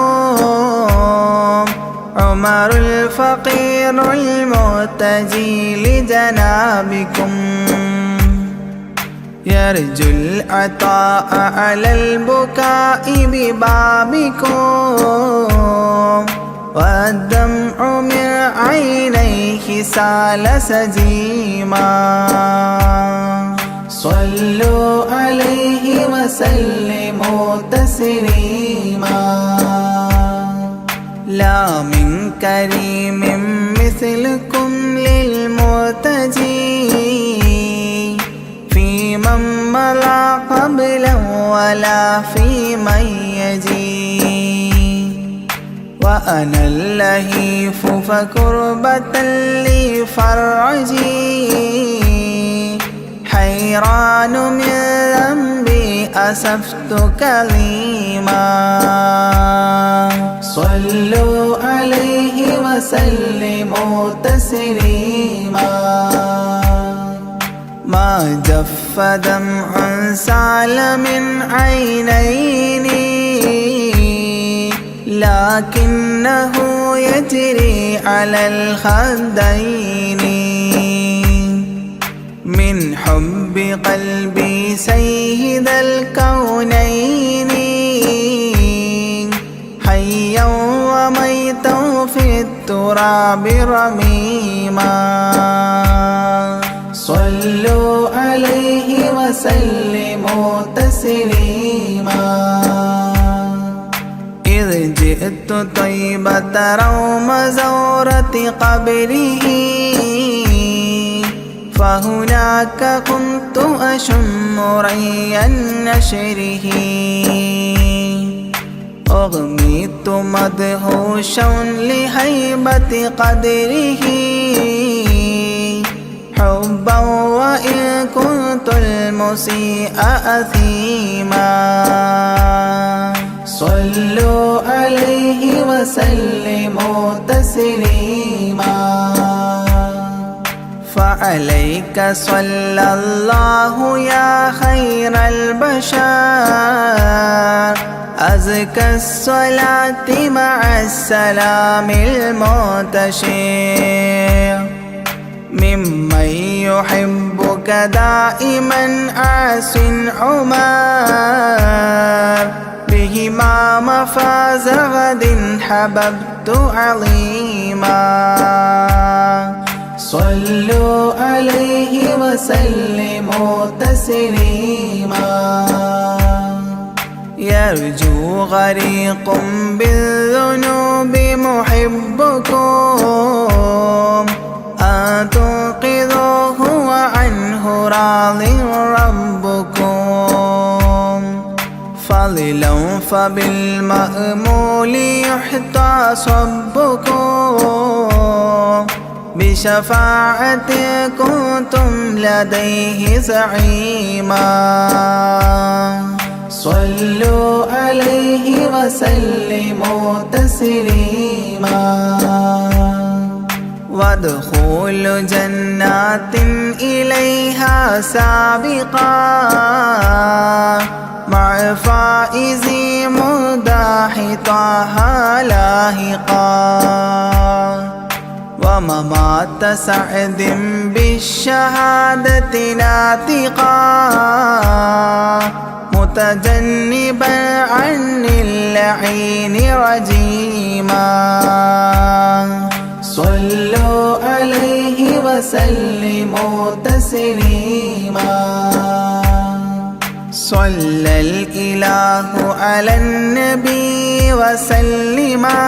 [SPEAKER 3] عمر الفقير المعتجي لجنابكم يرجو العطاء على البكاء ببابكم والدمع من عينيه سال سجيما صلوا عليه وسلموا تسليما لا من كريم مثلكم للمرتجي في من مضى قبلا ولا في من يجي وأنا اللهيف فكربة لي فرجي حيران من ذنبي أسفت كليما صلوا عليه وسلموا تسليما ما جف دمع سال من عينيني لكنه يجري على الخدين من حب قلبي سيد الكونين حيا وميتا في التراب رميما صلوا عليه وسلموا تسليما إذ جئت طيبة روم زورة قبره فهناك كنت أشم ري نشره أغميت مدهوشا لهيبة قدره حبا وإن كنت المسيء أثيما صلوا عليه وسلموا تسليما فعليك صلى الله يا خير البشر أزكى الصلاة مع السلام المنتشر ممن يحبك دائما عاص عمر بهما مفاز غد حببت عظيما صلوا عليه وسلموا تسليما يرجو غريق بالذنوب محبكم أن تنقذوه وعنه راض ربكم فضلا فبالمأمول يحتى صبكم بشفاعة كنتم لديه زعيما صلوا عليه وسلموا تسليما وادخلوا جنات إليها سابقا مع فائز مداح طه لاهقا وممات سعد بالشهادة ناطقا متجنبا عن اللعين رجيما صلوا عليه وسلموا تسليما صلى الإله على النبي وسلما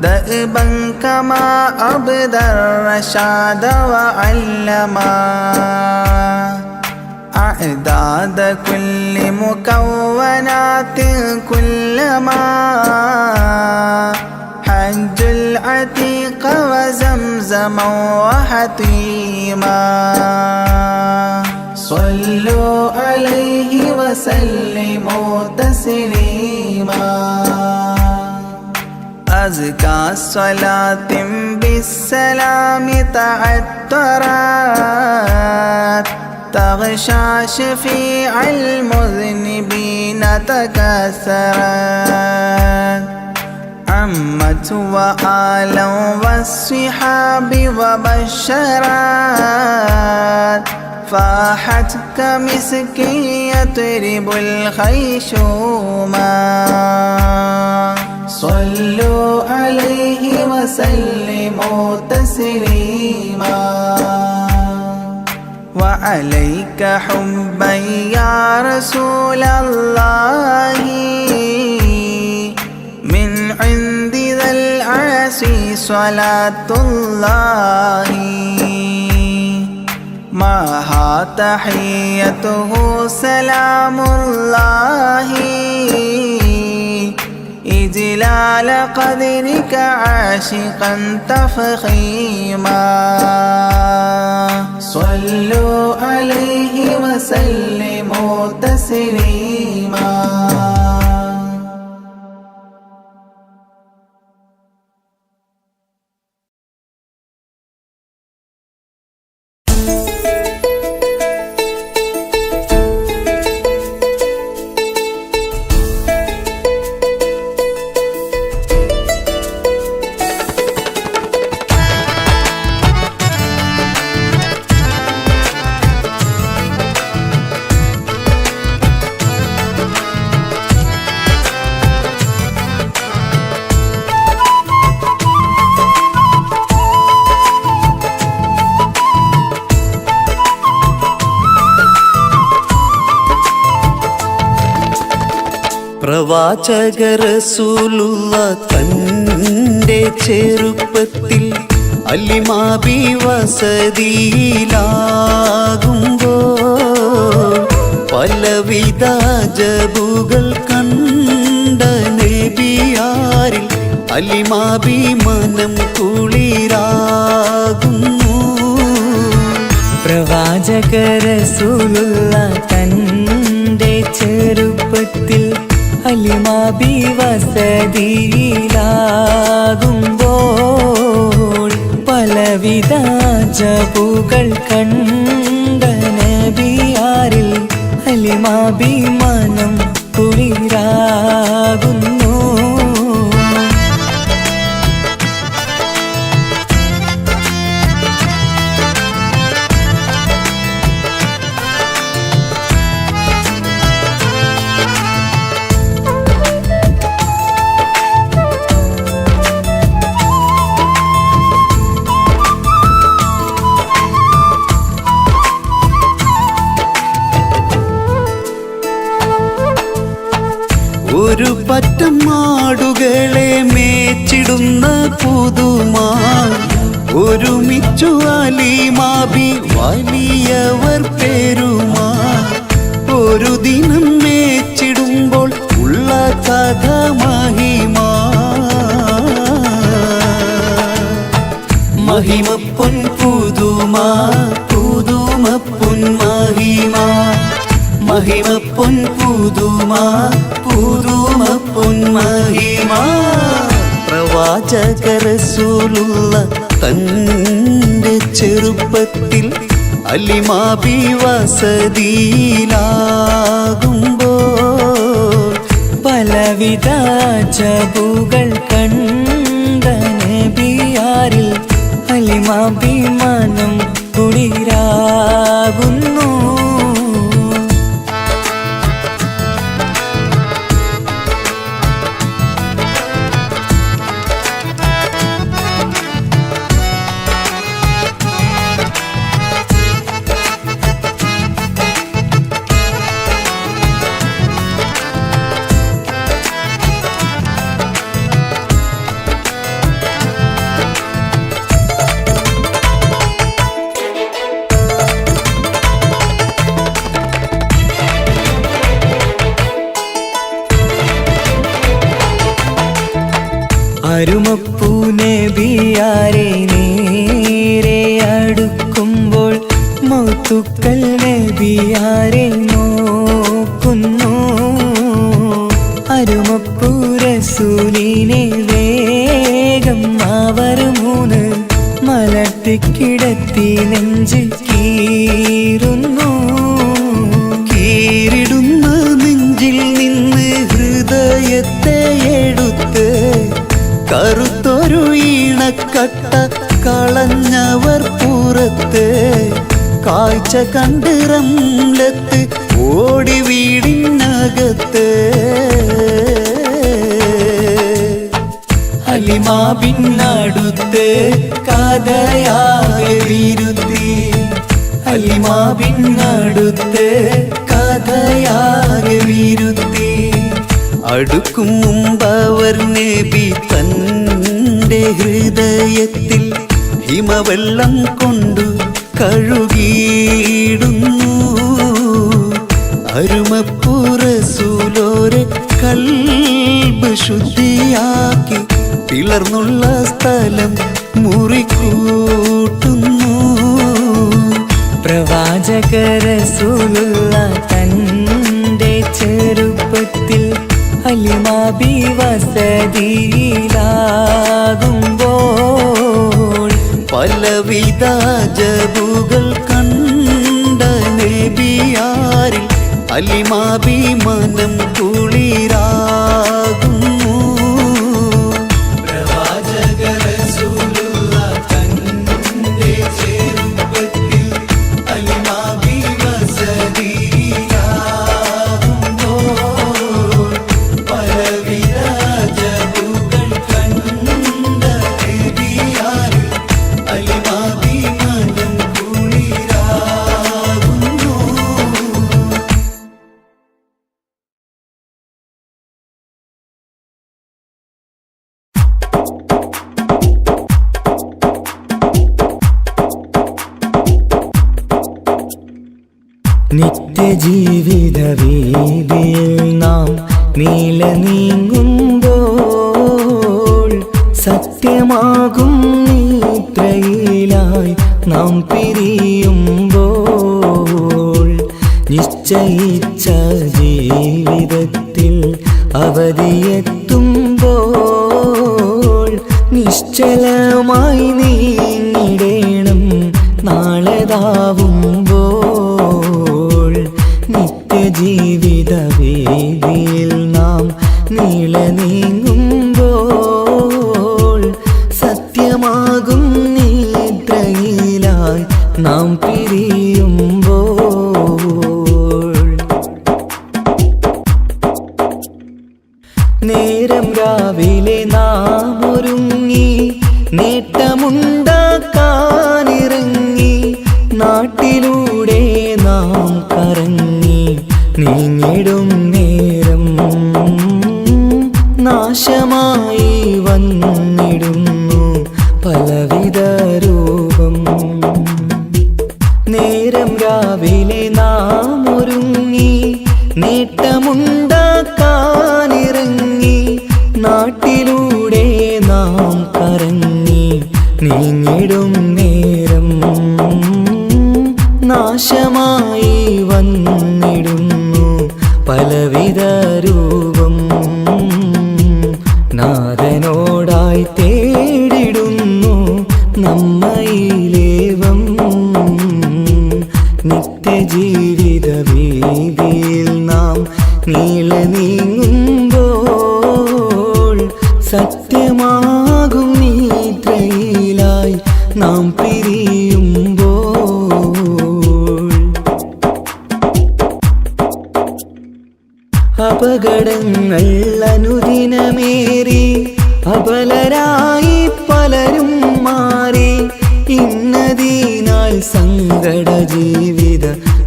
[SPEAKER 3] دائبا كما أبدى الرشاد وعلما أعداد كل مكونات كلما حج العتيق وزمزما وحتيما صلوا عليه وسلموا تسليما أزكى الصلاة بالسلام تعترت تغشى شفيع المذنبين تكسرت عمت وآلا والصحاب وبشرت فاحت كمسك يطرب الخيشوما صلوا عليه وسلموا تسليما وعليك حبا يا رسول الله من عند ذا العرش صلاة الله معها تحيته سلام الله إجلال قدرك عاشقا تفخيما صلوا عليه وسلموا تسليما.
[SPEAKER 2] പ്രവാചക റസൂലുള്ള തൻ്റെ ചെറുപ്പത്തിൽ അലിമാബി വസതിയിലാകുമ്പോൾ പലവിധ ജബുകൾ കണ്ട നബിയാരിൽ അലിമാബി മനം കുളിരാകുന്നു.
[SPEAKER 1] പ്രവാചക റസൂലുള്ള തൻ്റെ ചെറുപ്പത്തിൽ അലിമാബി വസതിയിലാകുമ്പോൾ പലവിധ ജബുകൾ കണ്ട നബിയാരിൽ അലിമാബി മനം കുളിരാകുന്നു.
[SPEAKER 2] ഒരു പറ്റം മാടുകളെ മേച്ചിടുന്ന പുതുമാ ഒരുമിച്ചു അലിമാബി വലിയവർ പേരുമാ ഒരു ദിനം മേച്ചിടുമ്പോൾ ഉള്ള കഥ മഹിമാ മഹിമപ്പൊൻ പുതുമാ പുതുമപ്പൊൻ മഹിമാ മഹിമപ്പൊൻ പുതുമാ പുതുമപ്പൊൻ മഹിമാ. പ്രവാചക റസൂലുള്ള തൻ്റെ ചെറുപ്പത്തിൽ അലിമാബി വസതിയിലാകുമ്പോൾ
[SPEAKER 1] പലവിധ ജബുകൾ കണ്ട നബിയാരിൽ അലിമാബി മനം കുളിരാകുന്നു. അരുമപ്പൂ നബിയാരെ നേരെ അടുക്കുമ്പോൾ മൗത്തുക്കൾ നബിയാരെ നോക്കുന്നു. അരുമപ്പൂ റസൂലിനെ വേഗം അവർ മൂന്ന് മലർത്തിക്കിടത്തി നെഞ്ചിൽ കീറുന്നു.
[SPEAKER 2] കീറിടുന്ന നെഞ്ചിൽ നിന്ന് ഹൃദയത്തെ എടുത്ത് കറുത്തൊരു ഈണക്കട്ട കളഞ്ഞവർ പുറത്ത് കാഴ്ച കണ്ട് റംലത്ത് ഓടി വീടിനകത്ത്
[SPEAKER 1] അലിമാബിനടുത്ത് കഥയാകെ വിരുത്തി അലിമാബിനടുത്ത് കഥയാകെ വിരുത്തി
[SPEAKER 2] അടുക്കും മുമ്പവർ നബി തൻ്റെ ഹൃദയത്തിൽ ഹിമവെള്ളം കൊണ്ടു കഴുകിയിടുന്നു. അരുമപ്പൂ റസൂലോരെ കൽബ് ശുദ്ധിയാക്കി പിളർന്നുള്ള സ്ഥലം മുറിക്കൂട്ടുന്നു.
[SPEAKER 1] റസൂലുള്ള തൻ്റെ ചെറുപ്പത്തിൽ ഹലിമാബി വസതിയിലാകുമ്പോൾ
[SPEAKER 2] പലവിധ ജബുകൾ കണ്ട നബിയാരിൽ ഹലിമാബി മനം കുളിരാകുന്നു.
[SPEAKER 1] പ്രവാചക റസൂലുള്ള തൻ്റെ ചെറുപ്പത്തിൽ ഹലിമാബി വസതിയിലാകുമ്പോൾ പലവിധ ജബുകൾ കണ്ട നബിയാരിൽ ഹലിമാബി മനം കുളിരാകുന്നു. നിത്യജീവിത വീതിയിൽ നാം നീല നീങ്ങുമ്പോൾ സത്യമാകും നിദ്രയിലായി നാം പിരിയുമ്പോൾ നിശ്ചയിച്ച ജീവിതത്തിൽ അവധിയെത്തുമ്പോൾ നിശ്ചലമായി നീങ്ങിടേണം നാളെതാവുമ്പോൾ നിത്യജീവിത വേദിയിൽ നാം നീള നീങ്ങുമ്പോൾ സത്യമാകും നിദ്രയിലായി നാം പിരിയുമ്പോൾ നേരം രാവിലെ നാം ഒരുങ്ങി നേട്ടമുണ്ടാക്കാനിറങ്ങി നാട്ടിലൂടെ നാം കറങ്ങി നീങ്ങിടും നേരം നാശമായി വന്നിടുന്നു പലവിധ രൂപം. നേരം രാവിലെ നാം ഒരുങ്ങി നേട്ടമുണ്ടാക്കാനിറങ്ങി നാട്ടിലൂടെ നാം കറങ്ങി നീങ്ങിടും നേരം നാശമായി വന്നിടുന്നു പലവിധ രൂപം. നാഥനോടായി തേടിടുന്നു നമ്മയിലേവം നിത്യജീവിത വീതിയിൽ നാം നീള നീങ്ങുമ്പോൾ സത്യമാകും നിദ്രയിലായി നാം പിരിയുമ്പോൾ അപകടങ്ങൾ അനുദിനമേറി അബലരായി പലരും മാറി ഇന്നതിനാൽ സങ്കട ജീവിത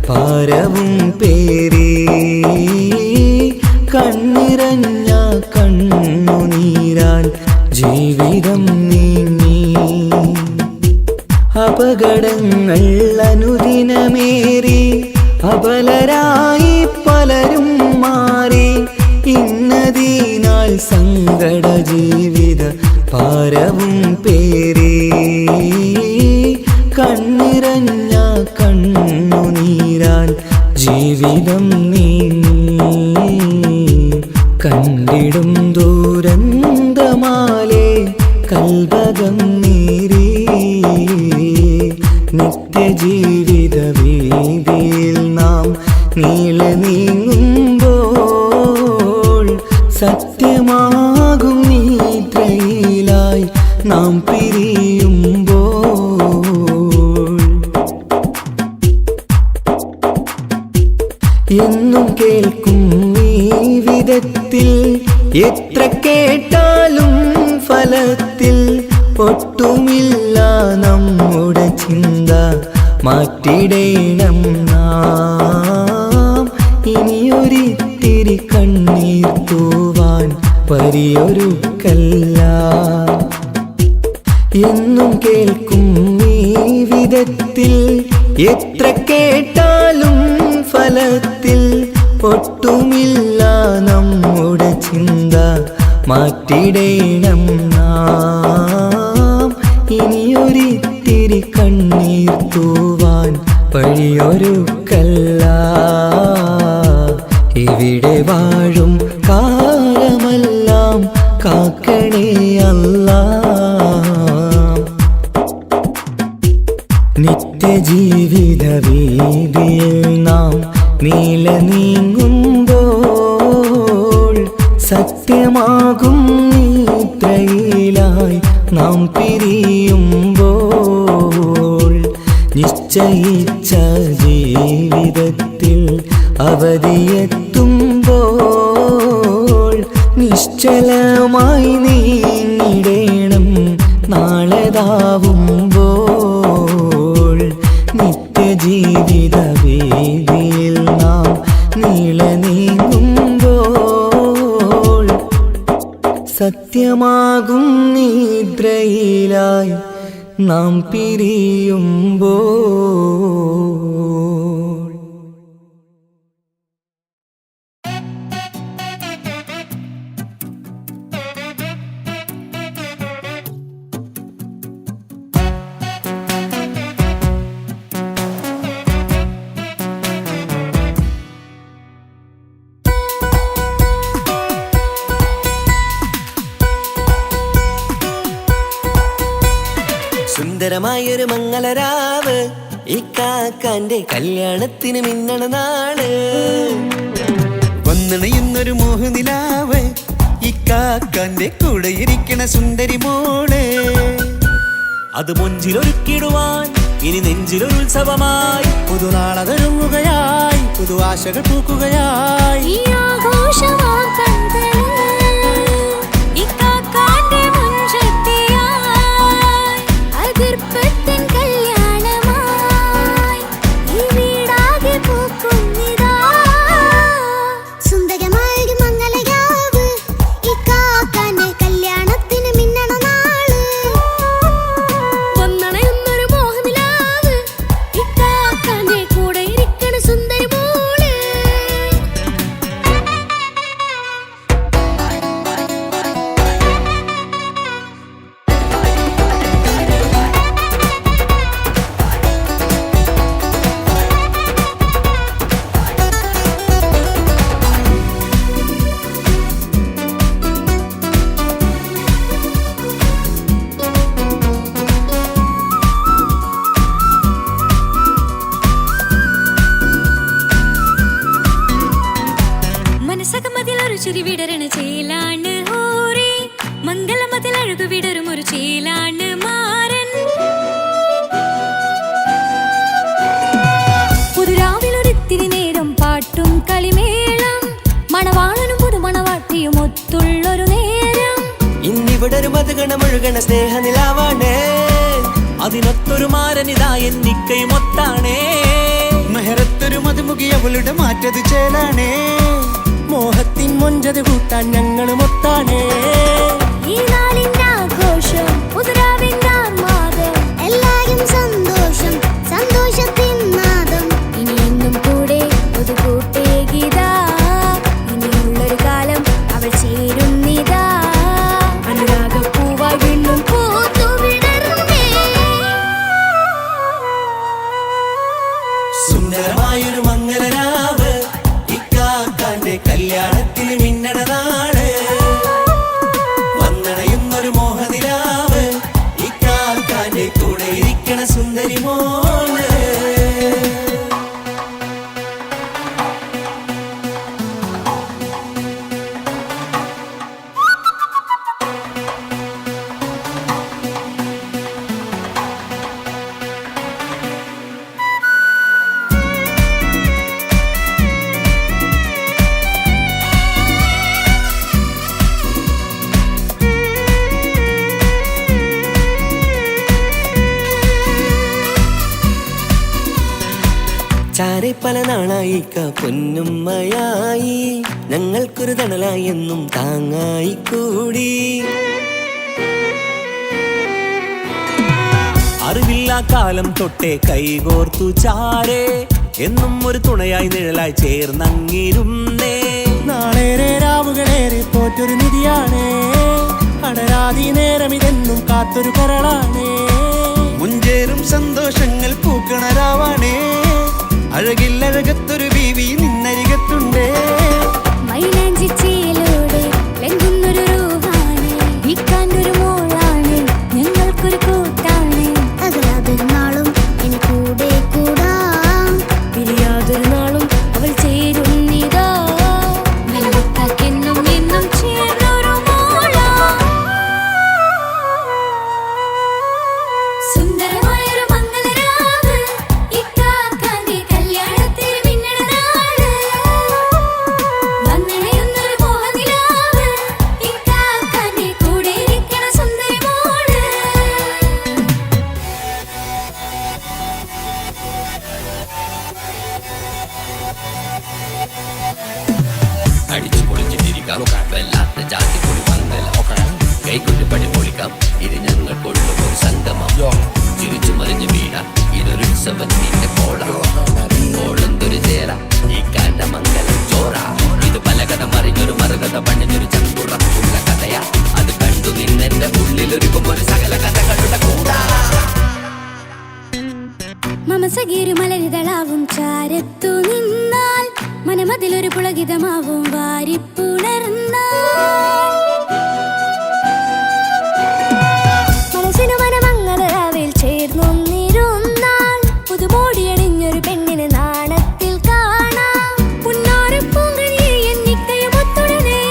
[SPEAKER 1] ഭാരവും പേറി കണ്ണിറഞ്ഞ കണ്ണുനീരാൽ ജീവിതം നീങ്ങി. അപകടങ്ങൾ അനുദിനമേറി അബലരായി പലരും മാറി ഇന്നതിനാൽ സങ്കട ജീവിത ഭാരവും പേറി കണ്ണിറഞ്ഞ കണ്ണുനീരാൽ ജീവിതം നീങ്ങി. കണ്ടിടും ദൂരന്തമാലേ കൽബകം നീരി നിത്യജീവിത വീതിയിൽ നാം നീള നീങ്ങുമ്പോൾ സത്യമാകും നിദ്രയിലായി നാം പിരിയുമ്പോൾ എന്നും കേൾക്കും ഈ വിധത്തിൽ എത്ര കേട്ടാലും ഫലത്തിൽ ഒട്ടുമില്ല നമ്മുടെ ചിന്ത മാറ്റിടേണം നാം ഇനിയൊരിത്തിരി കണ്ണീർ തൂവാൻ പരിയൊരുക്കല്ല. എന്നും കേൾക്കും ഈ വിധത്തിൽ എത്ര കേട്ടാലും ഫലത്തിൽ ഒട്ടുമില്ല നമ്മുടെ ചിന്ത മാറ്റിടേണം നാം ഇനിയൊരിത്തിരി കണ്ണീർ തൂവാൻ വഴിയൊരുക്കല്ല ഇവിടെ വാഴും കാലമെല്ലാം കാക്കണേ അല്ലാ. നിത്യജീവിത വീതിയിൽ നാം നീല നീങ്ങുമ്പോൾ സത്യമാകും നിദ്രയിലായി നാം പിരിയുമ്പോൾ നിശ്ചയിച്ച ജീവിതത്തിൽ അവധിയെത്തുമ്പോൾ നിശ്ചലമായി നീങ്ങിടേണം നാളെതാവുമ്പോൾ. നിത്യജീവിത വീതിയിൽ നാം നീള നീങ്ങുമ്പോൾ സത്യമാകും നിദ്രയിലായി നാം പിരിയുമ്പോൾ. സുന്ദരമായൊരു മംഗളരാവ് ഇക്കാക്കാന്റെ കല്യാണത്തിന് മിന്നണ നാള്.
[SPEAKER 2] വന്നണയുന്നൊരു മോഹനിലാവ് ഇക്കാക്കാന്റെ കൂടെ ഇരിക്കണ സുന്ദരി മോള്.
[SPEAKER 4] അത് മുഞ്ചിലൊരുക്കിടുവാൻ ഇനി നെഞ്ചിലൊരു ഉത്സവമായി
[SPEAKER 2] പുതുനാളതൊരുങ്ങുകയായി പുതു ആശകൾ പൂക്കുകയായി.
[SPEAKER 5] ഈ ആഘോഷമാം കൺകളിൽ ഇക്കാക്കാന്റെ മുൻചെത്തിയായി അതിർപ്പത്തിൻ കല്യാണമായി ഈ വീടാകെ പൂക്കുന്നിതാ. സുന്ദരമായൊരു മംഗളരാവ് ഇക്കാക്കാന്റെ കല്യാണത്തിന് മിന്നണ നാള്. വന്നണയുന്നൊരു മോഹനിലാവ് ഇക്കാക്കാന്റെ കൂടെ ഇരിക്കണ സുന്ദരി മോള്. മനസ്സകമതിലൊരു ചിരി വിടരണ ചേലാണ് ഓരേ മംഗളമതിൽ അഴകു വിടരും ഒരു ചേലാണ് മാരൻ. പുതുരാവിലൊരിത്തിരി നേരം പാട്ടും കളിമേളം മണവാളനും പുതുമണവാട്ടിയും ഒത്തുള്ളൊരു നേരം.
[SPEAKER 4] ഇന്നിവിടെ ഒരു മധുഗണമൊഴുകണ സ്നേഹനിലാവാണേ അതിനൊത്തൊരു മാരനിതാ എന്നിക്കയും ഒത്താണേ.
[SPEAKER 2] മെഹറത്തൊരു മധുമുഖി അവളുടെ മാറ്റത് ചേലാണേ.
[SPEAKER 4] മോഹത്തിൻ മൊഞ്ചത് കൂട്ടാൻ ഞങ്ങളും ഒത്താണേ.
[SPEAKER 5] ഈ നാളിന്റെ ആഘോഷം പുതുരാവിന്റെ ആർമാദം എല്ലാരും സന്തോഷം സന്തോഷത്തിൻ നാദം. ഇനിയെന്നും കൂടെ പുതുകൂട്ടേ ഗീതാ ഇനിയുള്ളൊരു കാലം അവൾ ചേരുന്നിതാ. അനുരാഗപ്പൂവായി വീണ്ടും പൂത്തു വിടർന്നേ.
[SPEAKER 4] സുന്ദരമായൊരു മംഗളരാവ് ഇക്കാക്കാന്റെ കല്യാണത്തിന് മിന്നണ നാള്. വന്നണയുന്നൊരു മോഹനിലാവ് ഇക്കാക്കാന്റെ കൂടെ ഇരിക്കണ സുന്ദരി മോള്. ചാരെ പല നാളായിക്ക പൊന്നുമ്മയായി ഞങ്ങൾക്കൊരു തണലായി എന്നും താങ്ങായി കൂടി. അറിവില്ലാ കാലം തൊട്ടേ കൈകോർത്തു ചാരേ എന്നും ഒരു തുണയായി നിഴലായി ചേർന്നങ്ങിരുന്നേ.
[SPEAKER 6] നാളേറെ രാവുകളേറെ പോറ്റൊരു നിധിയാണേ അടരാതി നേരം ഇതെന്നും കാത്തൊരു കരളാണേ.
[SPEAKER 2] മുഞ്ചേറും സന്തോഷങ്ങൾ പൂക്കണരാവാണേ. അഴകില്ലഴകത്തൊരു ബീവി നിന്നരികത്തുണ്ടേ.
[SPEAKER 5] മൈലാഞ്ചി ചേലോടെ ലംഘുന്നൊരു റൂഹാണ്, ഇക്കാണ്ടൊരു മോളാണ്, ഞങ്ങൾക്കൊരു കൂട്ടാണ്.
[SPEAKER 7] അകലാതൊരു നാളും ഇനി കൂടെ കൂടാം,
[SPEAKER 5] പിരിയാതൊരു നാളും അവൾ ചേരുന്നിതാ. വെള്ളക്കാക്കെന്നും എന്നും ചേർന്നൊരു മോളാ. സുന്ദരമായൊരു മംഗളരാവ്, ഇക്കാക്കാന്റെ കല്യാണത്തിന് മിന്നണ നാള്. വന്നണയുന്നൊരു മോഹനിലാവ്, ഇക്കാക്കാന്റെ കൂടെ ഇരിക്കണ സുന്ദരി മോള്.
[SPEAKER 1] അടിച്ചു പൊളിച്ചിട്ടിരിക്കാം, വല്ലാത്ത ജാതി പൊളി പന്തല കൈകൊണ്ട് പടി പൊളിക്കാം. ഇത് ഞങ്ങൾ കൊണ്ടുപോയി സംഗമം, ചിരിച്ചു മറിഞ്ഞു വീഴാം. ഇതൊരു ഉത്സവത്തിന്റെ കോളന്തൊരു ചേര, ഈ കാണ്ട മംഗലം ചോറ. ഇത് പലകഥ മറിഞ്ഞൊരു മറുകഥ പണിഞ്ഞൊരു ചങ്കുറപ്പുള്ള കഥയാ. അത് കണ്ടു നിന്നെന്റെ ഉള്ളിലൊരുക്കുമ്പോൾ സകല കഥകളുടെ കൂടാ.
[SPEAKER 5] മമസഗീരു മലരിതളാവും ചാരത്തു നിന്നാൽ, മനമതിലൊരു പുളകിതമാവും വാരിപ്പുണർന്നാൽ. മനസ്സിനു മനമംഗളരാവിൽ ചേർന്നൊന്നിരുന്നാൽ, പുതുമോടിയണിഞ്ഞൊരു പെണ്ണിന് നാണത്തിൽ കാണാം. പുന്നാരപ്പൂങ്കണിയെ എണ്ണിക്കയുമൊത്തുടനെ,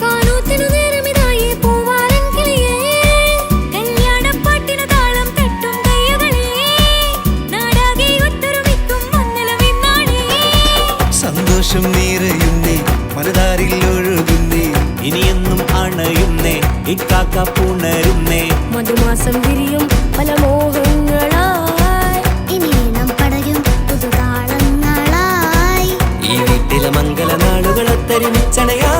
[SPEAKER 5] കാനൂത്തിനു നേരമിതായി പൂവാലൻ കിളിയേ. കല്യാണപ്പാട്ടിനു താളം തട്ടും കയ്യുകളേ, നാടാകെ ഒത്തൊരുമിക്കും മംഗളമിന്നാളേ.
[SPEAKER 2] സന്തോഷം നിറയുന്നേ, മനതാരിൽ ഒഴുകുന്നേ.
[SPEAKER 4] ഇനിയെന്നും അണയുന്നേ, ഇക്കാക്ക പുണരുന്നേ.
[SPEAKER 5] മധുമാസം വിരിയും പല മോഹങ്ങളായി,
[SPEAKER 7] ഇനി നാം പടരും പുതുതാളങ്ങളായി.
[SPEAKER 1] ഈ വീട്ടിലെ മംഗളനാളുകൾ ഒത്തൊരുമിച്ചണയാ.